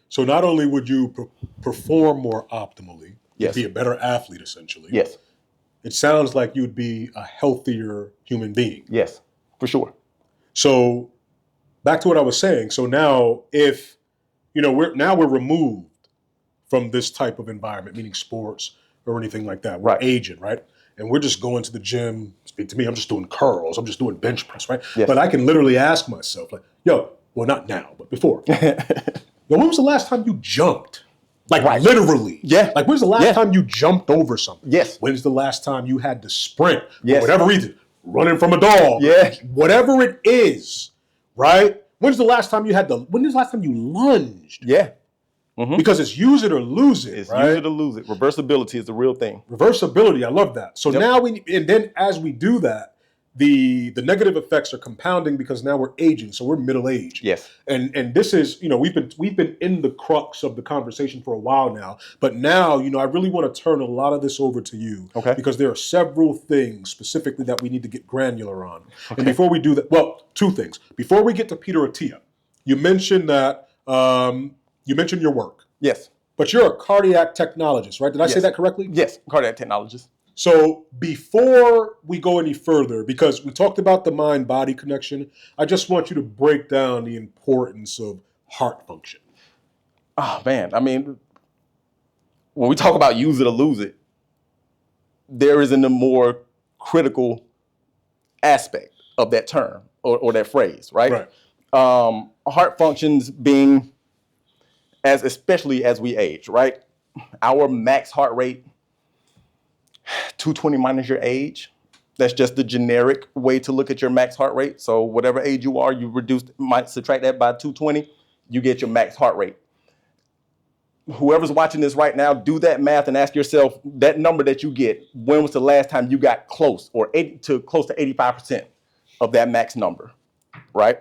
So not only would you perform more optimally, Yes. be a better athlete essentially. Yes. It sounds like you'd be a healthier human being. Yes, for sure. So back to what I was saying. So now if, you know, we're removed from this type of environment, meaning sports or anything like that. We're Right. aging, right? And we're just going to the gym. Speak to me, I'm just doing curls. I'm just doing bench press, right? Yes. But I can literally ask myself, like, well, not now, but before. When was the last time you jumped? Like literally. Yeah. Like when's the last time you jumped over something? Yes. When's the last time you had to sprint? Yes. For whatever reason, running from a dog. Yeah. Whatever it is, right? When's the last time you lunged? Yeah. Because it's use it or lose it, It's right? use it or lose it. Reversibility is the real thing. Reversibility, I love that. So Yep. now and then as we do that, the negative effects are compounding because now we're aging, so we're middle aged. Yes. And this is, you know, we've been in the crux of the conversation for a while now, but now, you know, I really want to turn a lot of this over to you, Okay. because there are several things specifically that we need to get granular on. Okay. And before we do that, well, 2 things. Before we get to Peter Attia, you mentioned that you mentioned your work, Yes. but you're a cardiac technologist, right? Did I say Yes. that correctly? Yes. Cardiac technologist. So before we go any further, because we talked about the mind-body connection, I just want you to break down the importance of heart function. Oh man, I mean, when we talk about use it or lose it, there isn't a more critical aspect of that term or that phrase, right? Right. Heart functions being especially as we age, right? Our max heart rate, 220 minus your age. That's just the generic way to look at your max heart rate. So whatever age you are, might subtract that by 220, you get your max heart rate. Whoever's watching this right now, do that math and ask yourself that number that you get, when was the last time you got close to 85% of that max number, right?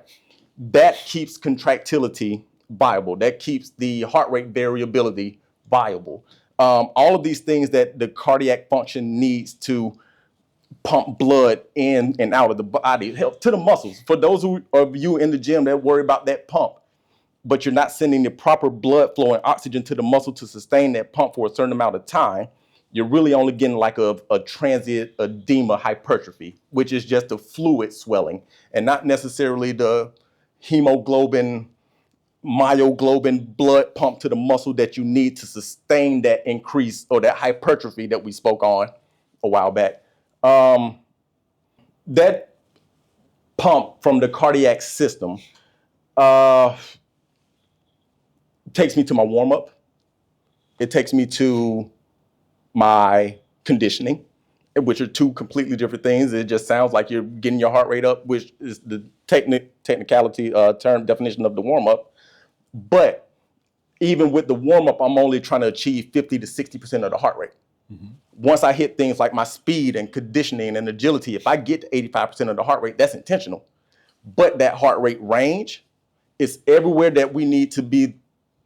That keeps contractility viable. That keeps the heart rate variability viable. All of these things that the cardiac function needs to pump blood in and out of the body, help to the muscles. For those of you in the gym that worry about that pump, but you're not sending the proper blood flow and oxygen to the muscle to sustain that pump for a certain amount of time, you're really only getting like a transient edema hypertrophy, which is just a fluid swelling and not necessarily the hemoglobin, myoglobin blood pump to the muscle that you need to sustain that increase or that hypertrophy that we spoke on a while back. That pump from the cardiac system takes me to my warm-up. It takes me to my conditioning, which are two completely different things. It just sounds like you're getting your heart rate up, which is the technicality term definition of the warm-up. But even with the warm-up, I'm only trying to achieve 50 to 60% of the heart rate. Mm-hmm. Once I hit things like my speed and conditioning and agility, if I get to 85% of the heart rate, that's intentional. But that heart rate range is everywhere that we need to be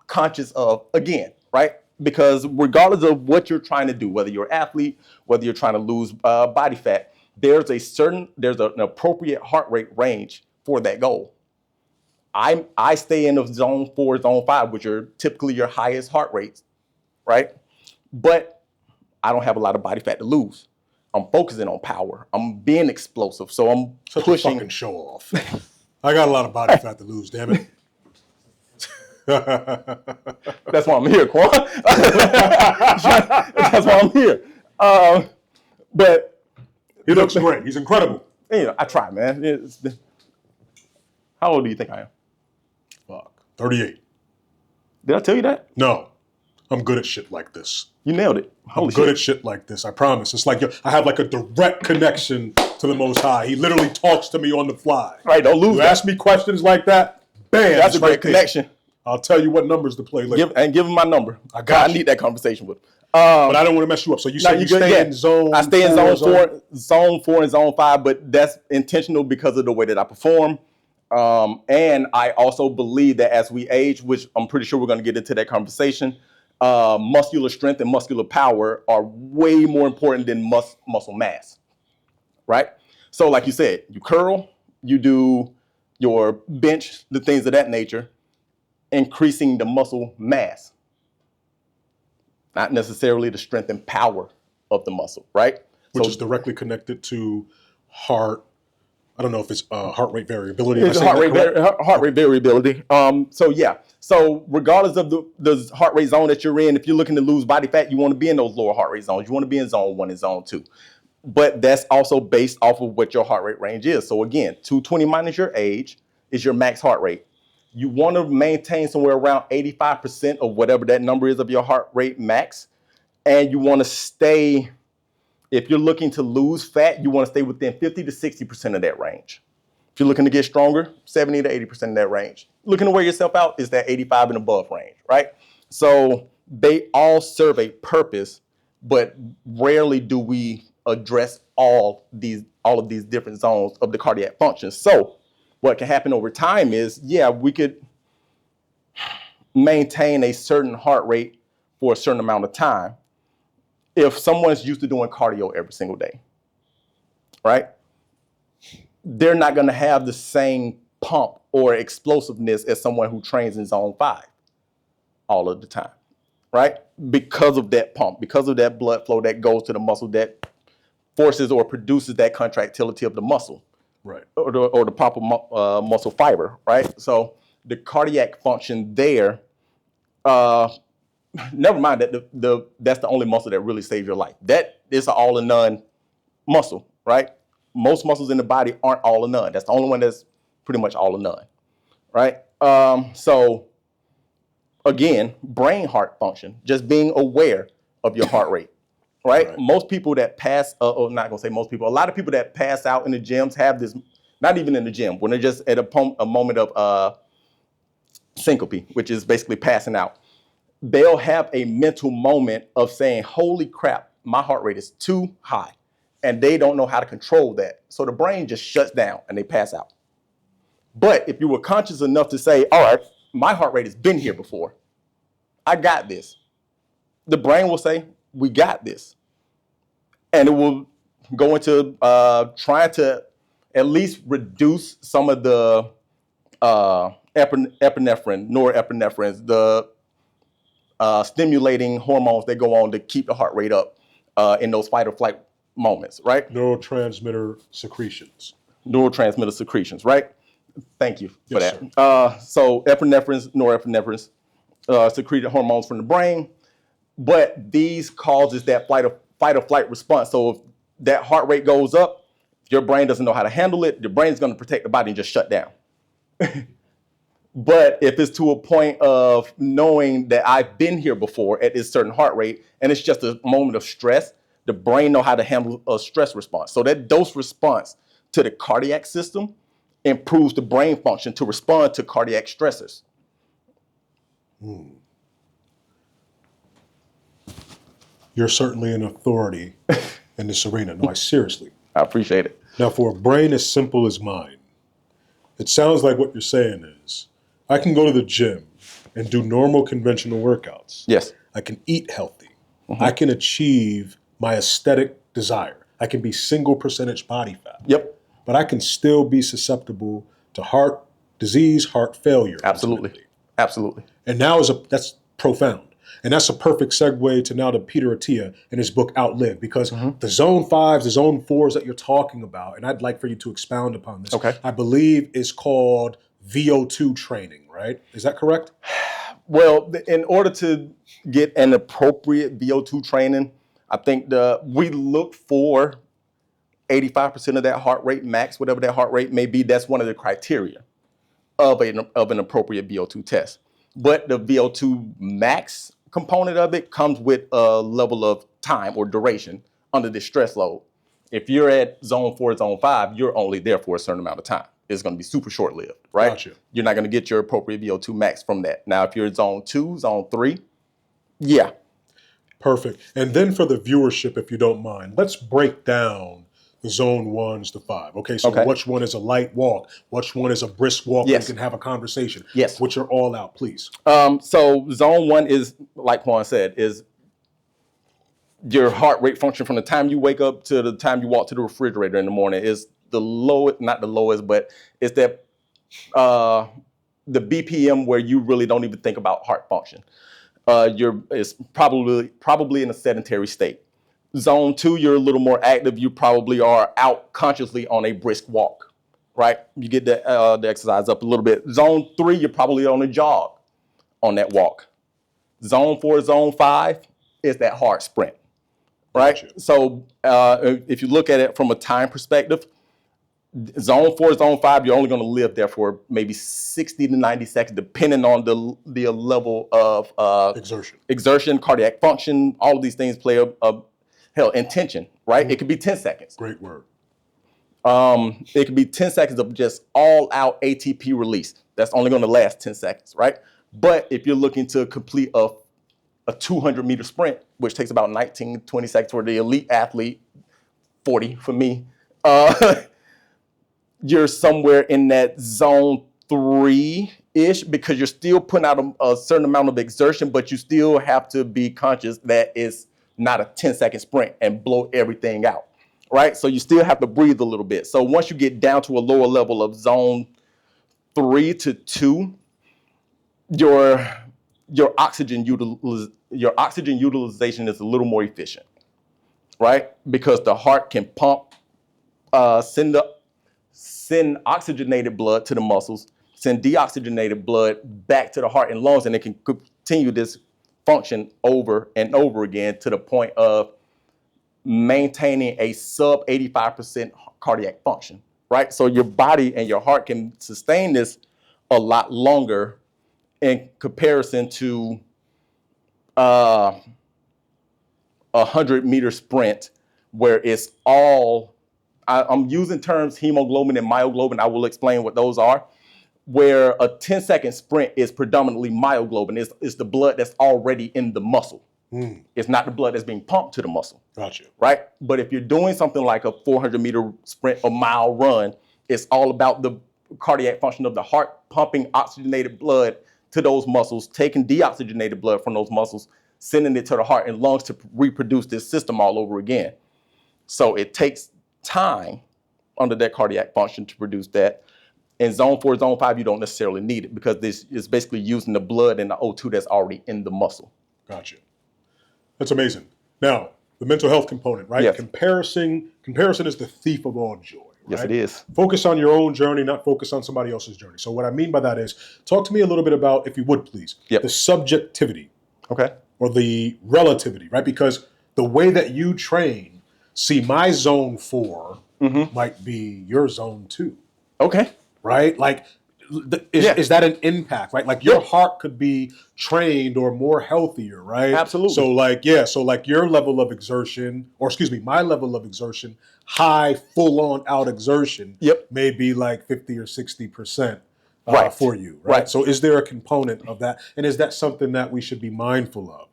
conscious of again, right? Because regardless of what you're trying to do, whether you're an athlete, whether you're trying to lose body fat, there's an appropriate heart rate range for that goal. I stay in the zone 4, zone 5, which are typically your highest heart rates, right? But I don't have a lot of body fat to lose. I'm focusing on power. I'm being explosive, so I'm Such pushing. a fucking show off. I got a lot of body fat to lose, damn it. That's why I'm here, Quan. That's why I'm here. But he looks great. He's incredible. I try, man. How old do you think I am? Fuck. 38. Did I tell you that? No. I'm good at shit like this. You nailed it. I'm good at shit like this. I promise. It's like I have like a direct connection to the Most High. He literally talks to me on the fly. Right, don't lose. You ask me questions like that, bam. That's a great connection. There. I'll tell you what numbers to play later. Give him my number. I need that conversation with him. But I don't want to mess you up. So you say you stay in zone. I stay in zone 4 and zone 5, but that's intentional because of the way that I perform. And I also believe that as we age, which I'm pretty sure we're going to get into that conversation, muscular strength and muscular power are way more important than muscle mass, right? So like you said, you curl, you do your bench, the things of that nature, increasing the muscle mass, not necessarily the strength and power of the muscle, right? Which is directly connected to heart. I don't know if it's heart rate variability. It's heart rate variability. So regardless of the heart rate zone that you're in, if you're looking to lose body fat, you want to be in those lower heart rate zones. You want to be in zone 1 and zone 2. But that's also based off of what your heart rate range is. So again, 220 minus your age is your max heart rate. You want to maintain somewhere around 85% of whatever that number is of your heart rate max. And you want to stay, if you're looking to lose fat, you want to stay within 50 to 60% of that range. If you're looking to get stronger, 70 to 80% of that range. Looking to wear yourself out is that 85 and above range, right? So they all serve a purpose, but rarely do we address all of these different zones of the cardiac function. So what can happen over time is, we could maintain a certain heart rate for a certain amount of time if someone's used to doing cardio every single day, right? They're not going to have the same pump or explosiveness as someone who trains in zone 5 all of the time, right? Because of that pump, because of that blood flow that goes to the muscle that forces or produces that contractility of the muscle, right? Or the proper muscle fiber, right? So the cardiac function there, never mind that that's the only muscle that really saves your life. That is an all-in-none muscle, right? Most muscles in the body aren't all or none. That's the only one that's pretty much all or none, right? So again, brain heart function, just being aware of your heart rate, right? Most people that pass, not gonna say most people, a lot of people that pass out in the gyms have this, not even in the gym, when they're just at a moment of syncope, which is basically passing out. They'll have a mental moment of saying, holy crap, my heart rate is too high. And they don't know how to control that. So the brain just shuts down and they pass out. But if you were conscious enough to say, all right, my heart rate has been here before, I got this. The brain will say, we got this. And it will go into trying to at least reduce some of the epinephrine, norepinephrines, the stimulating hormones that go on to keep the heart rate up in those fight or flight moments, right? Neurotransmitter secretions. Neurotransmitter secretions, right? Thank you for Yes, that. So epinephrines, norepinephrines, secreted hormones from the brain, but these causes that fight or flight response. So if that heart rate goes up, your brain doesn't know how to handle it, your brain is going to protect the body and just shut down. But if it's to a point of knowing that I've been here before at this certain heart rate, and it's just a moment of stress, the brain know how to handle a stress response. So that dose response to the cardiac system improves the brain function to respond to cardiac stressors. You're certainly an authority in this arena. No, seriously. I appreciate it. Now, for a brain as simple as mine, it sounds like what you're saying is, I can go to the gym and do normal conventional workouts. Yes. I can eat healthy. I can achieve my aesthetic desire. I can be single percentage body fat. Yep. But I can still be susceptible to heart disease, heart failure. Absolutely. Ultimately. Absolutely. And now that's profound. And that's a perfect segue to now to Peter Attia in his book Outlive, because the zone 5s, the zone 4s that you're talking about, and I'd like for you to expound upon this. Okay. I believe is called VO2 training, right? Is that correct? Well, in order to get an appropriate VO2 training, I think we look for 85% of that heart rate max, whatever that heart rate may be. That's one of the criteria of an appropriate VO2 test. But the VO2 max component of it comes with a level of time or duration under the stress load. If you're at zone 4, zone 5, you're only there for a certain amount of time. It's going to be super short-lived, right? Gotcha. You're not going to get your appropriate VO2 max from that. Now, if you're at zone 2, zone 3, yeah. Perfect. And then for the viewership, if you don't mind, let's break down the zone 1s to 5. Okay, so which one is a light walk? Which one is a brisk walk where you can have a conversation? Yes. Which are all out, please. So zone 1 is, like Juan said, is your heart rate function from the time you wake up to the time you walk to the refrigerator in the morning is the lowest, not the lowest, but it's that the BPM where you really don't even think about heart function. It's probably in a sedentary state. Zone 2, you're a little more active. You probably are out consciously on a brisk walk, right? You get the exercise up a little bit. Zone 3, you're probably on a jog on that walk. Zone 4, zone 5 is that hard sprint, right? Gotcha. So if you look at it from a time perspective, zone 4, zone 5, you're only going to live there for maybe 60 to 90 seconds, depending on the level of exertion, cardiac function. All of these things play intention, right? It could be 10 seconds. Great word. It could be 10 seconds of just all out ATP release. That's only going to last 10 seconds, right? But if you're looking to complete a 200-meter sprint, which takes about 19, 20 seconds for the elite athlete, 40 for me, you're somewhere in that zone 3-ish, because you're still putting out a certain amount of exertion, but you still have to be conscious that it's not a 10-second sprint and blow everything out, right? So you still have to breathe a little bit. So once you get down to a lower level of zone 3 to 2, your oxygen utilization is a little more efficient, right? Because the heart can pump, send oxygenated blood to the muscles, send deoxygenated blood back to the heart and lungs, and it can continue this function over and over again to the point of maintaining a sub 85% cardiac function, right? So your body and your heart can sustain this a lot longer in comparison to a 100-meter sprint where it's all, I'm using terms hemoglobin and myoglobin. I will explain what those are. Where a 10-second sprint is predominantly myoglobin. It's the blood that's already in the muscle. It's not the blood that's being pumped to the muscle. Gotcha. Right? But if you're doing something like a 400-meter sprint, a mile run, it's all about the cardiac function of the heart pumping oxygenated blood to those muscles, taking deoxygenated blood from those muscles, sending it to the heart and lungs to reproduce this system all over again. So it takes time under that cardiac function to produce that. In zone 4, zone 5, you don't necessarily need it because this is basically using the blood and the O2 that's already in the muscle. Gotcha. That's amazing. Now, the mental health component, right? Yes. Comparison is the thief of all joy. Right? Yes, it is. Focus on your own journey, not focus on somebody else's journey. So what I mean by that is, talk to me a little bit about, if you would please, the subjectivity Okay. or the relativity, right? Because the way that you train, see, my zone 4 might be your zone 2. Okay. Right? Like, is that an impact, right? Like your heart could be trained or more healthier, right? Absolutely. So like your level of exertion, or excuse me, my level of exertion, high, full-on out exertion, may be like 50 or 60% for you, right? So is there a component of that? And is that something that we should be mindful of?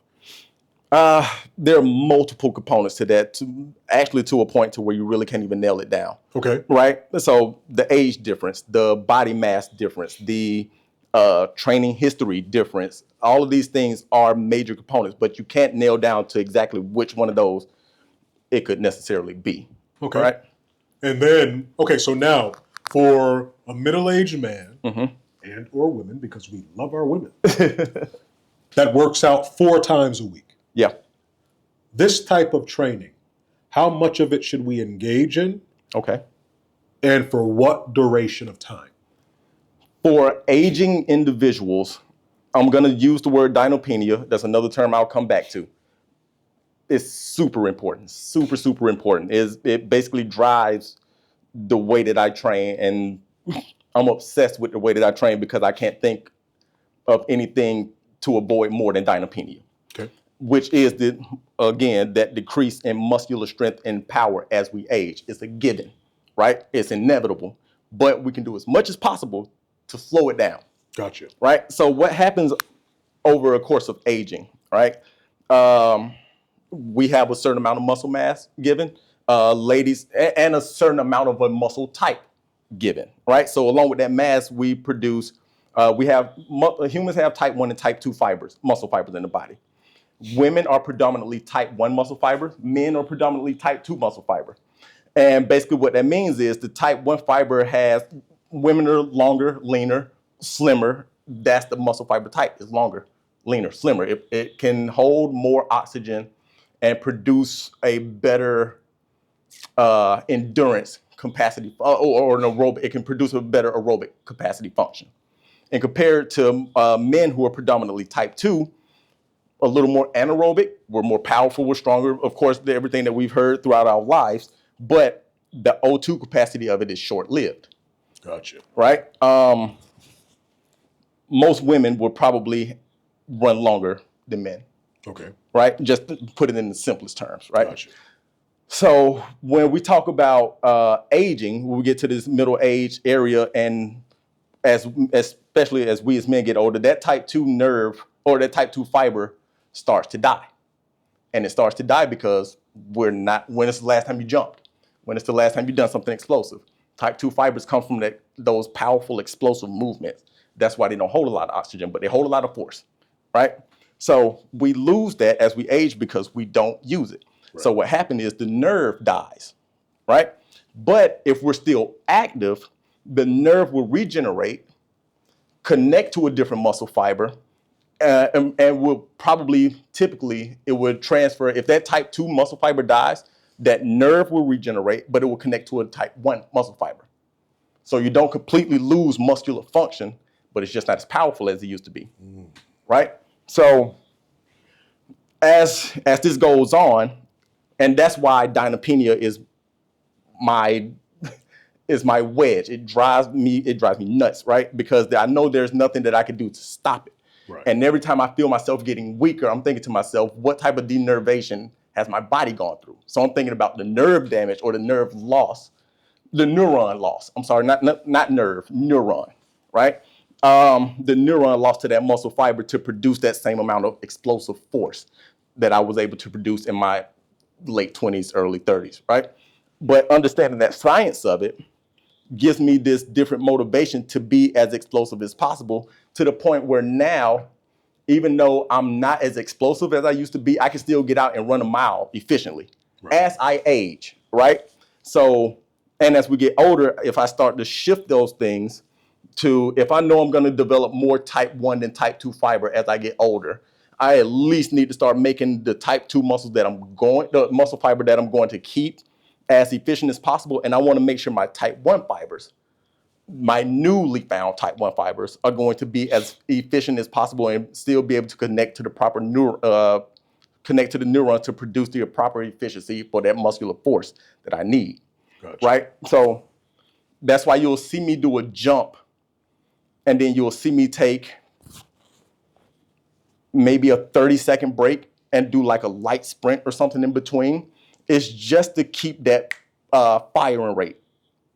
There are multiple components to that, to a point to where you really can't even nail it down. Okay. Right? So the age difference, the body mass difference, the training history difference, all of these things are major components, but you can't nail down to exactly which one of those it could necessarily be. Okay. Right? And then, okay, so now for a middle-aged man and or women, because we love our women, that works out 4 times a week. Yeah. This type of training, how much of it should we engage in? Okay. And for what duration of time? For aging individuals, I'm going to use the word dynapenia. That's another term I'll come back to. It's super important, super, super important. It basically drives the way that I train, and I'm obsessed with the way that I train because I can't think of anything to avoid more than dynapenia. Okay. Which is, that decrease in muscular strength and power as we age. It's a given, right? It's inevitable, but we can do as much as possible to slow it down. Gotcha. Right? So what happens over a course of aging, right? We have a certain amount of muscle mass given, ladies, and a certain amount of a muscle type given, right? So along with that mass, we produce, humans have type 1 and type 2 muscle fibers in the body. Women are predominantly type 1 muscle fibers. Men are predominantly type 2 muscle fiber. And basically what that means is the type 1 fiber women are longer, leaner, slimmer. That's the muscle fiber type, is longer, leaner, slimmer. It can hold more oxygen and produce a better endurance capacity, or an aerobic. It can produce a better aerobic capacity function. And compared to men who are predominantly type 2, a little more anaerobic, we're more powerful, we're stronger. Of course, everything that we've heard throughout our lives, but the O2 capacity of it is short-lived. Gotcha. Right? Most women will probably run longer than men. Okay. Right? Just to put it in the simplest terms, right? Gotcha. So when we talk about aging, when we get to this middle age area, and especially as we as men get older, that type 2 nerve or that type 2 fiber starts to die. And it starts to die because when is the last time you jumped? When is the last time you've done something explosive? Type 2 fibers come from those powerful explosive movements. That's why they don't hold a lot of oxygen, but they hold a lot of force, right? So we lose that as we age because we don't use it. Right. So what happened is the nerve dies, right? But if we're still active, the nerve will regenerate, connect to a different muscle fiber, and will typically, it would transfer. If that type 2 muscle fiber dies, that nerve will regenerate, but it will connect to a type 1 muscle fiber. So you don't completely lose muscular function, but it's just not as powerful as it used to be, right? So as this goes on, and that's why dynapenia is my is my wedge. It drives me nuts, right? Because I know there's nothing that I can do to stop it. Right. And every time I feel myself getting weaker, I'm thinking to myself, what type of denervation has my body gone through? So I'm thinking about the nerve damage or the nerve loss, the neuron loss. I'm sorry, not nerve, neuron, right? The neuron loss to that muscle fiber to produce that same amount of explosive force that I was able to produce in my late 20s, early 30s, right? But understanding that science of it gives me this different motivation to be as explosive as possible, to the point where now, even though I'm not as explosive as I used to be, I can still get out and run a mile efficiently as I age, right? So, and as we get older, if I start to shift those things to, if I know I'm going to develop more type 1 than type 2 fiber as I get older, I at least need to start making the type 2 muscles the muscle fiber that I'm going to keep as efficient as possible. And I want to make sure my type 1 fibers, my newly found type 1 fibers, are going to be as efficient as possible and still be able to connect to the proper connect to the neuron to produce the proper efficiency for that muscular force that I need. Gotcha. Right? So that's why you'll see me do a jump, and then you'll see me take maybe a 30-second break and do like a light sprint or something in between. It's just to keep that firing rate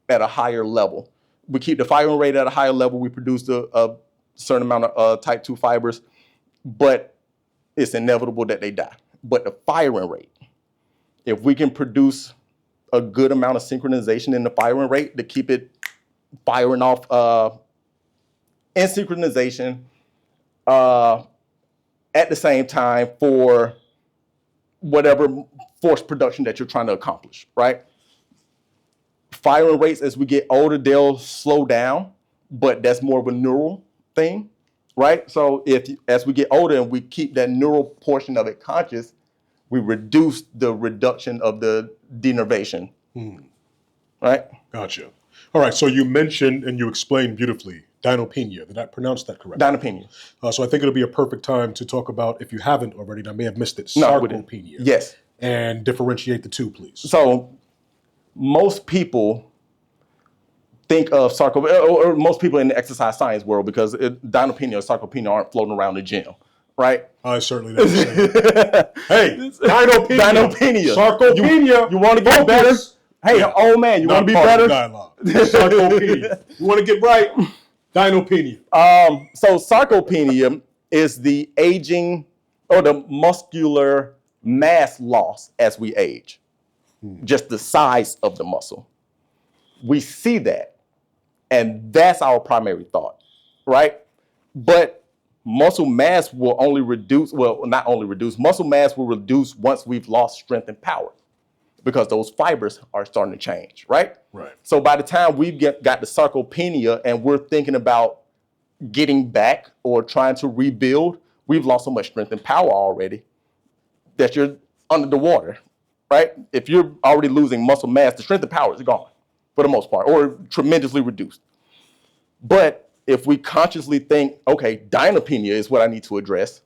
at a higher level. We keep the firing rate at a higher level. We produce a certain amount of type 2 fibers, but it's inevitable that they die. But the firing rate, if we can produce a good amount of synchronization in the firing rate to keep it firing off in synchronization at the same time for whatever force production that you're trying to accomplish, right? Firing rates as we get older, they'll slow down, but that's more of a neural thing, right? So as we get older and we keep that neural portion of it conscious, we reduce the reduction of the denervation, right? Gotcha. All right, so you mentioned and you explained beautifully dynapenia. Did I pronounce that correctly? Dynapenia. So I think it'll be a perfect time to talk about, if you haven't already, and I may have missed it, No, we didn't. sarcopenia. Yes. And differentiate the two, please. So most people think of sarcopenia, or most people in the exercise science world, because dynapenia or sarcopenia aren't floating around the gym, right? I certainly never say that. Hey, dynapenia. Sarcopenia. You want to get better? Hey, old man, you want to be better? Sarcopenia. You want to get right? Dynapenia. So sarcopenia is the aging or the muscular mass loss as we age, just the size of the muscle. We see that, and that's our primary thought, right? But muscle mass will only reduce, well, not only reduce, muscle mass will reduce once we've lost strength and power, because those fibers are starting to change, right? Right. So by the time we've got the sarcopenia and we're thinking about getting back or trying to rebuild, we've lost so much strength and power already that you're under the water, right? If you're already losing muscle mass, the strength and power is gone for the most part, or tremendously reduced. But if we consciously think, okay, dynapenia is what I need to address,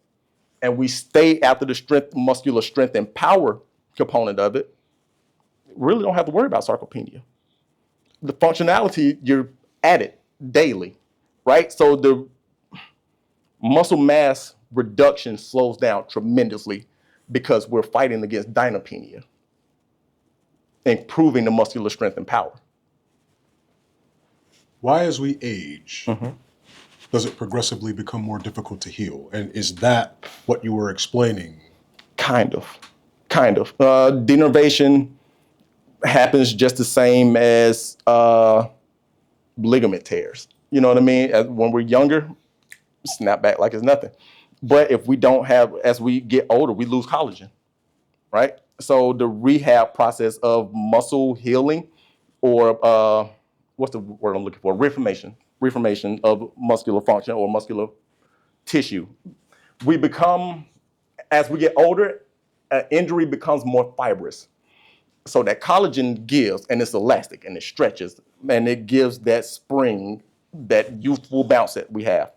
and we stay after the muscular strength and power component of it, really don't have to worry about sarcopenia. The functionality, you're at it daily, right? So the muscle mass reduction slows down tremendously because we're fighting against dynapenia, improving the muscular strength and power. Why, as we age, does it progressively become more difficult to heal? And is that what you were explaining? Kind of. Denervation happens just the same as ligament tears. You know what I mean? When we're younger, snap back like it's nothing. But if we don't have, as we get older, we lose collagen, right? So the rehab process of muscle healing, or what's the word I'm looking for? Reformation of muscular function or muscular tissue. We become, as we get older, injury becomes more fibrous. So that collagen gives, and it's elastic, and it stretches, and it gives that spring, that youthful bounce that we have.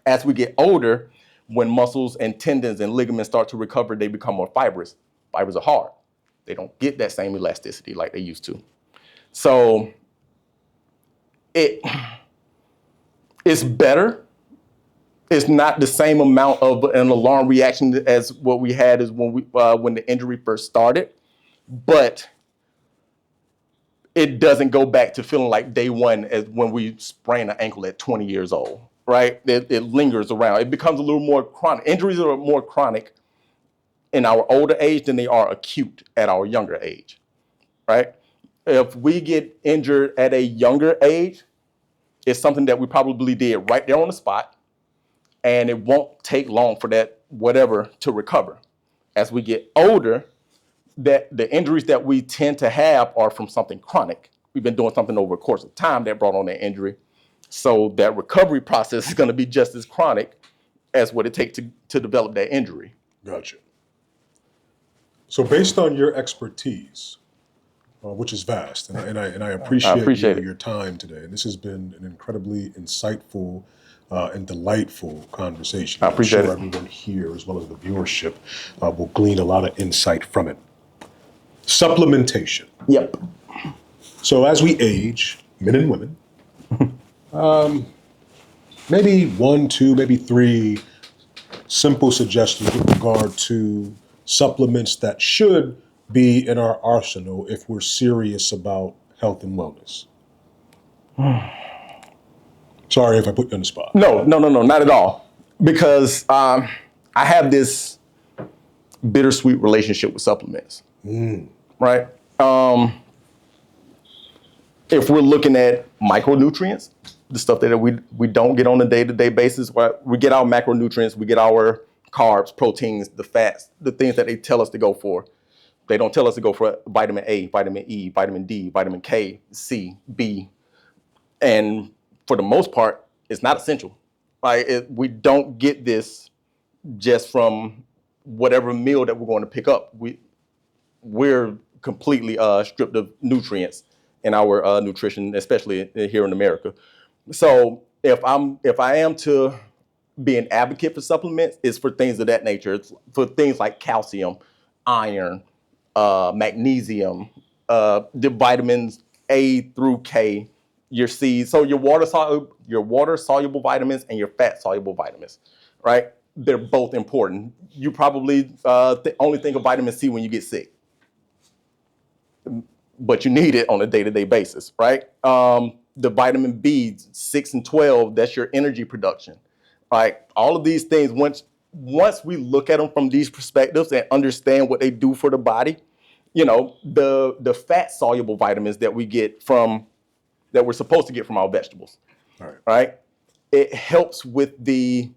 As we get older, when muscles and tendons and ligaments start to recover, they become more fibrous. Fibers are hard. They don't get that same elasticity like they used to. So it's better. It's not the same amount of an alarm reaction as what we had is when the injury first started, but it doesn't go back to feeling like day one as when we sprain an ankle at 20 years old, right? It lingers around. It becomes a little more chronic. Injuries are more chronic in our older age than they are acute at our younger age, right? If we get injured at a younger age, it's something that we probably did right there on the spot, and it won't take long for that whatever to recover. As we get older, that the injuries that we tend to have are from something chronic. We've been doing something over a course of time that brought on that injury. So that recovery process is going to be just as chronic as what it takes to develop that injury. Gotcha. So based on your expertise, which is vast, and I appreciate your time today. And this has been an incredibly insightful and delightful conversation. I appreciate it. Everyone here, as well as the viewership, will glean a lot of insight from it. Supplementation. Yep. So as we age, men and women, maybe 1, 2, maybe 3 simple suggestions with regard to supplements that should be in our arsenal if we're serious about health and wellness. Sorry if I put you on the spot. No, not at all. Because I have this bittersweet relationship with supplements, right? If we're looking at micronutrients, the stuff that we don't get on a day-to-day basis, we get our macronutrients, we get our carbs, proteins, the fats, the things that they tell us to go for. They don't tell us to go for vitamin A, vitamin E, vitamin D, vitamin K, C, B. And for the most part, it's not essential. We don't get this just from whatever meal that we're going to pick up. We're completely stripped of nutrients in our nutrition, especially here in America. So if I am to be an advocate for supplements, it's for things of that nature. It's for things like calcium, iron, magnesium, the vitamins A through K, your C's. So your water soluble vitamins and your fat soluble vitamins, right? They're both important. You probably only think of vitamin C when you get sick, but you need it on a day-to-day basis, right? The vitamin B, 6 and 12, that's your energy production, right? All of these things, once we look at them from these perspectives and understand what they do for the body, the fat soluble vitamins that we're supposed to get from our vegetables, right? It helps with the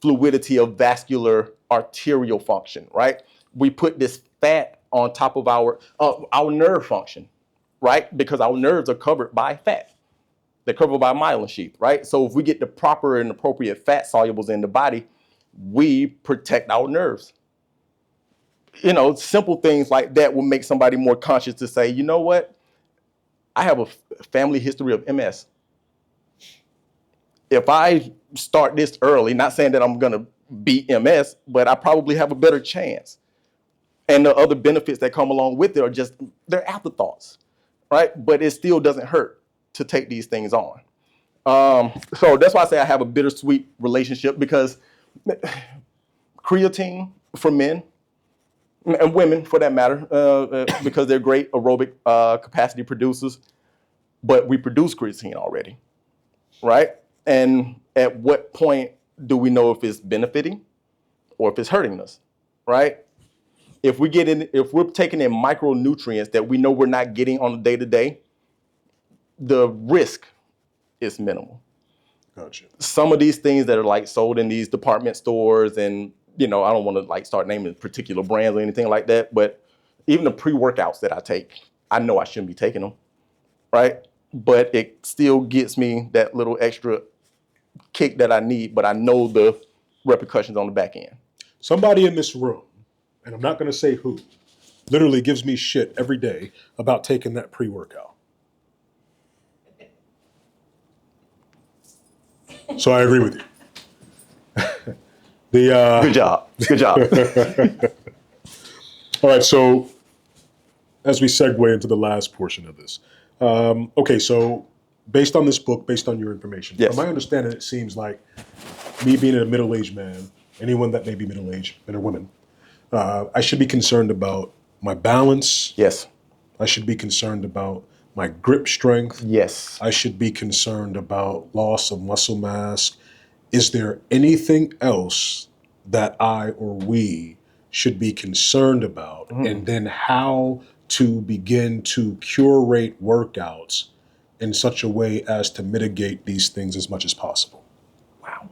fluidity of vascular arterial function, right? We put this fat on top of our nerve function, right? Because our nerves are covered by fat. They're covered by myelin sheath, right? So if we get the proper and appropriate fat solubles in the body, we protect our nerves. Simple things like that will make somebody more conscious to say, you know what? I have a family history of MS. If I start this early, not saying that I'm going to beat MS, but I probably have a better chance. And the other benefits that come along with it they're afterthoughts, right? But it still doesn't hurt to take these things on. So that's why I say I have a bittersweet relationship, because creatine for men and women for that matter, because they're great aerobic capacity producers, but we produce creatine already, right? And at what point do we know if it's benefiting or if it's hurting us, right? If we're taking in micronutrients that we know we're not getting on a day-to-day, the risk is minimal. Gotcha. Some of these things that are sold in these department stores, and I don't want to start naming particular brands or anything like that, but even the pre-workouts that I take, I know I shouldn't be taking them, right? But it still gets me that little extra kick that I need, but I know the repercussions on the back end. Somebody in this room, and I'm not going to say who, literally gives me shit every day about taking that pre-workout. So I agree with you. Good job. All right, so as we segue into the last portion of this, okay, so based on this book, based on your information, Yes. from my understanding, it seems like me being a middle-aged man, anyone that may be middle-aged, men or women, I should be concerned about my balance. Yes. I should be concerned about my grip strength. Yes. I should be concerned about loss of muscle mass. Is there anything else that I or we should be concerned about? And then how to begin to curate workouts in such a way as to mitigate these things as much as possible? Wow.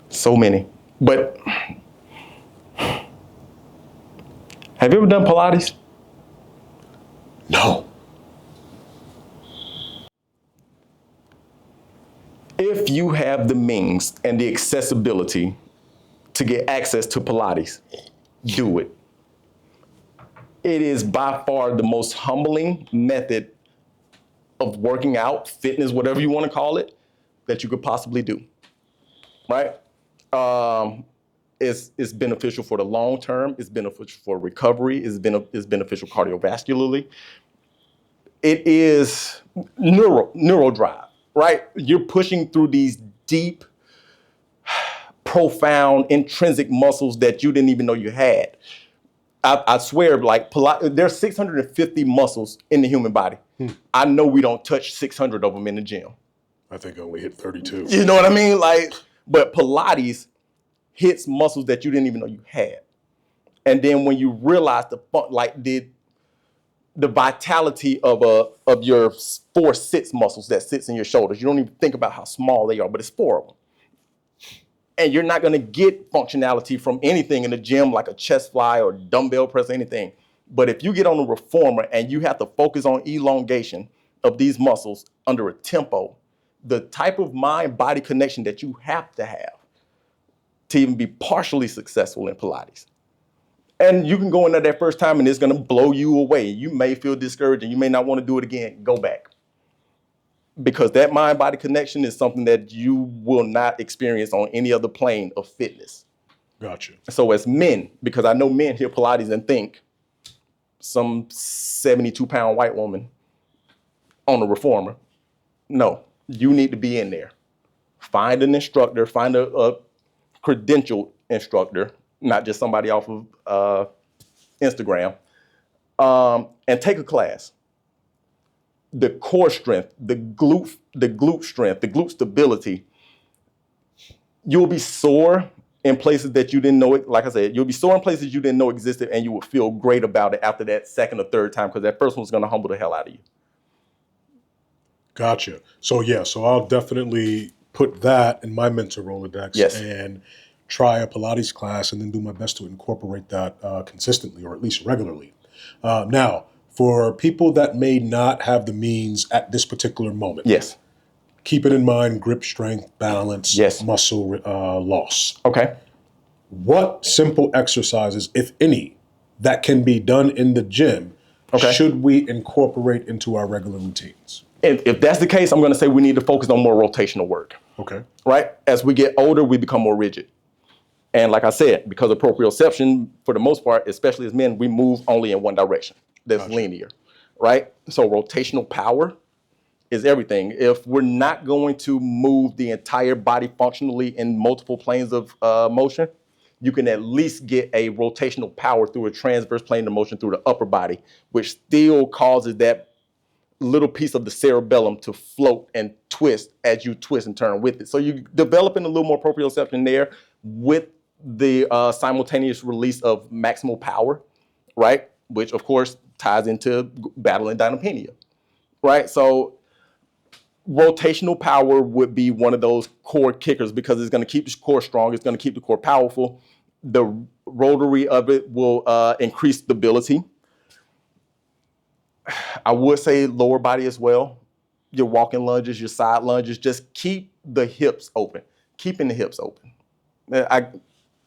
So many. But have you ever done Pilates? No. If you have the means and the accessibility to get access to Pilates, do it. It is by far the most humbling method of working out, fitness, whatever you want to call it, that you could possibly do, right? It's beneficial for the long term. It's beneficial for recovery. It's beneficial cardiovascularly. It is neuro drive, right? You're pushing through these deep, profound, intrinsic muscles that you didn't even know you had. I swear, like there's 650 muscles in the human body. I know we don't touch 600 of them in the gym. I think I only hit 32. You know what I mean? Like, but Pilates hits muscles that you didn't even know you had. And then when you realize the vitality of your 4 sits muscles that sits in your shoulders, you don't even think about how small they are, but it's 4 of them. And you're not going to get functionality from anything in the gym like a chest fly or dumbbell press or anything. But if you get on a reformer and you have to focus on elongation of these muscles under a tempo, the type of mind-body connection that you have to even be partially successful in Pilates. And you can go in there that first time and it's going to blow you away. You may feel discouraged and you may not want to do it again. Go back. Because that mind-body connection is something that you will not experience on any other plane of fitness. Gotcha. So as men, because I know men hear Pilates and think some 72-pound white woman on a reformer. No, you need to be in there. Find an instructor, find a credentialed instructor, not just somebody off of Instagram, and take a class. The core strength, the glute strength, the glute stability, you'll be sore in places that you didn't know it. Like I said, you'll be sore in places you didn't know existed, and you will feel great about it after that second or third time, because that first one's going to humble the hell out of you. Gotcha. So I'll definitely put that in my mental Rolodex. Yes. And try a Pilates class and then do my best to incorporate that consistently or at least regularly. Now, for people that may not have the means at this particular moment, Yes. keep it in mind: grip strength, balance, Yes. muscle loss. Okay. What simple exercises, if any, that can be done in the gym should we incorporate into our regular routines? If that's the case, I'm going to say we need to focus on more rotational work. Okay. Right? As we get older, we become more rigid. And like I said, because of proprioception, for the most part, especially as men, we move only in one direction. That's linear, right? So rotational power is everything. If we're not going to move the entire body functionally in multiple planes of motion, you can at least get a rotational power through a transverse plane of motion through the upper body, which still causes that little piece of the cerebellum to float and twist as you twist and turn with it. So you're developing a little more proprioception there with the simultaneous release of maximal power, right? Which of course ties into battling dynapenia, right? So rotational power would be one of those core kickers because it's going to keep the core strong. It's going to keep the core powerful. The rotary of it will increase stability. I would say lower body as well. Your walking lunges, your side lunges, just keep the hips open. Keeping the hips open.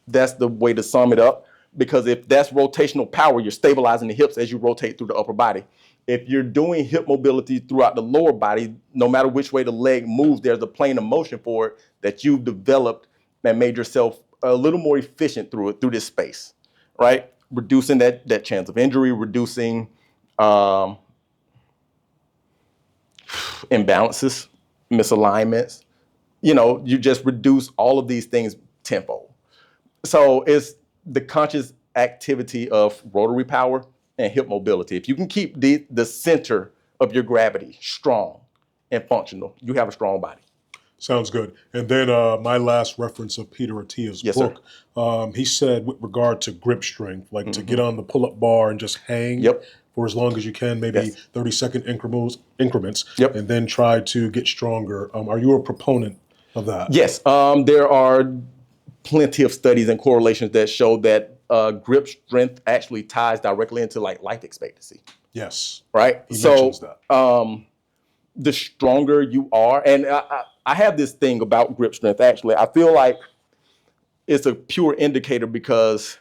That's the way to sum it up, because if that's rotational power, you're stabilizing the hips as you rotate through the upper body. If you're doing hip mobility throughout the lower body, no matter which way the leg moves, there's a plane of motion for it that you've developed and made yourself a little more efficient through this space, right? Reducing that chance of injury, reducing imbalances, misalignments. You just reduce all of these things tenfold. So it's the conscious activity of rotary power and hip mobility. If you can keep the center of your gravity strong and functional, you have a strong body. Sounds good. And then my last reference of Peter Attia's Yes, book, he said with regard to grip strength, like to get on the pull-up bar and just hang for as long as you can, maybe 30-second increments, and then try to get stronger. Are you a proponent of that? Yes. There are plenty of studies and correlations that show that grip strength actually ties directly into like life expectancy. Yes. Right? He mentions that. The stronger you are, and I have this thing about grip strength, actually. I feel like it's a pure indicator because,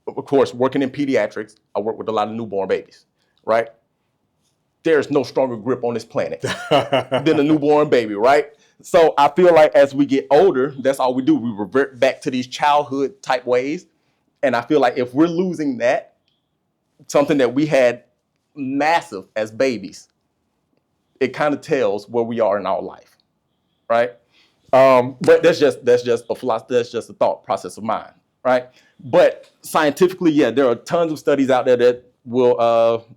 of course, working in pediatrics, I work with a lot of newborn babies, right? There's no stronger grip on this planet than a newborn baby, right? So I feel like as we get older, that's all we do. We revert back to these childhood type ways. And I feel like if we're losing that, something that we had massive as babies, it kind of tells where we are in our life, right? But that's just a philosophy. That's just a thought process of mine, right? But scientifically, there are tons of studies out there that will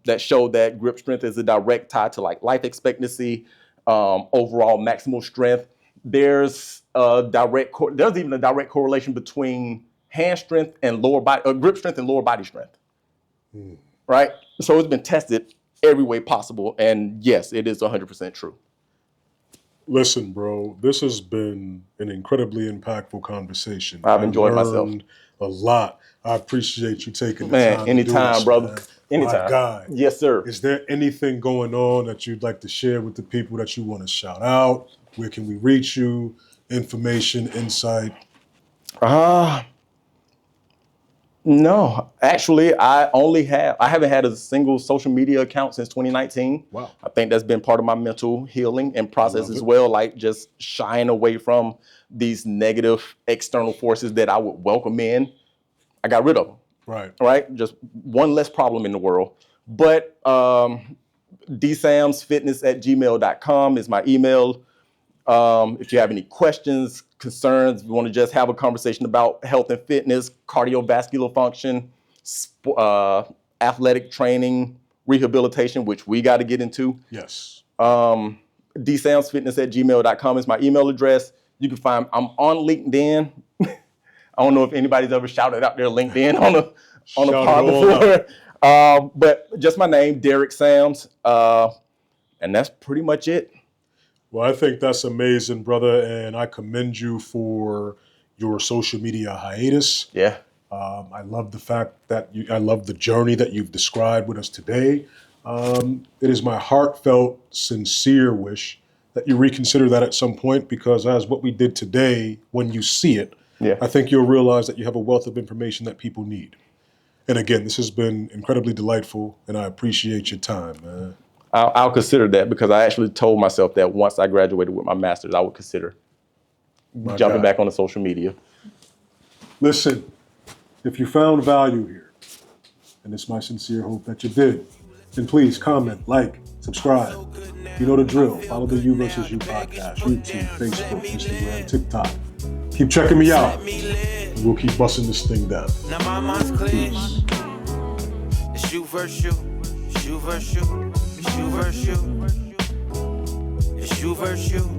that show that grip strength is a direct tie to like life expectancy, overall maximal strength. There's even a direct correlation between hand strength and lower body, grip strength and lower body strength, right? So it's been tested every way possible, and yes, it is 100% true. Listen, bro, this has been an incredibly impactful conversation. I've enjoyed myself a lot. I appreciate you taking the time. Man, anytime, brother. Man. Anytime. My guy. Yes, sir. Is there anything going on that you'd like to share with the people that you want to shout out? Where can we reach you? Information, insight? No, actually, I haven't had a single social media account since 2019. Wow. I think that's been part of my mental healing and process as well, like just shying away from these negative external forces that I would welcome in. I got rid of them. Right? Just one less problem in the world. But dsamsfitness@gmail.com is my email. If you have any questions, concerns, if you want to just have a conversation about health and fitness, cardiovascular function, athletic training, rehabilitation, which we got to get into. Yes. dsamsfitness@gmail.com is my email address. You can find, I'm on LinkedIn. I don't know if anybody's ever shouted out their LinkedIn on a pod before. But just my name, Derek Sams. And that's pretty much it. Well, I think that's amazing, brother, and I commend you for your social media hiatus. Yeah. I love the fact that I love the journey that you've described with us today. It is my heartfelt, sincere wish that you reconsider that at some point, because as what we did today, when you see it, I think you'll realize that you have a wealth of information that people need. And again, this has been incredibly delightful, and I appreciate your time, man. I'll consider that, because I actually told myself that once I graduated with my master's, I would consider jumping back on the social media. Listen, if you found value here, and it's my sincere hope that you did, then please comment, like, subscribe. You know the drill. Follow the You vs. You podcast, YouTube, Facebook, Instagram, TikTok. Keep checking me out, and we'll keep busting this thing down. Now my mind's clear. It's you versus you. It's you versus you. It's you versus you. It's you versus you.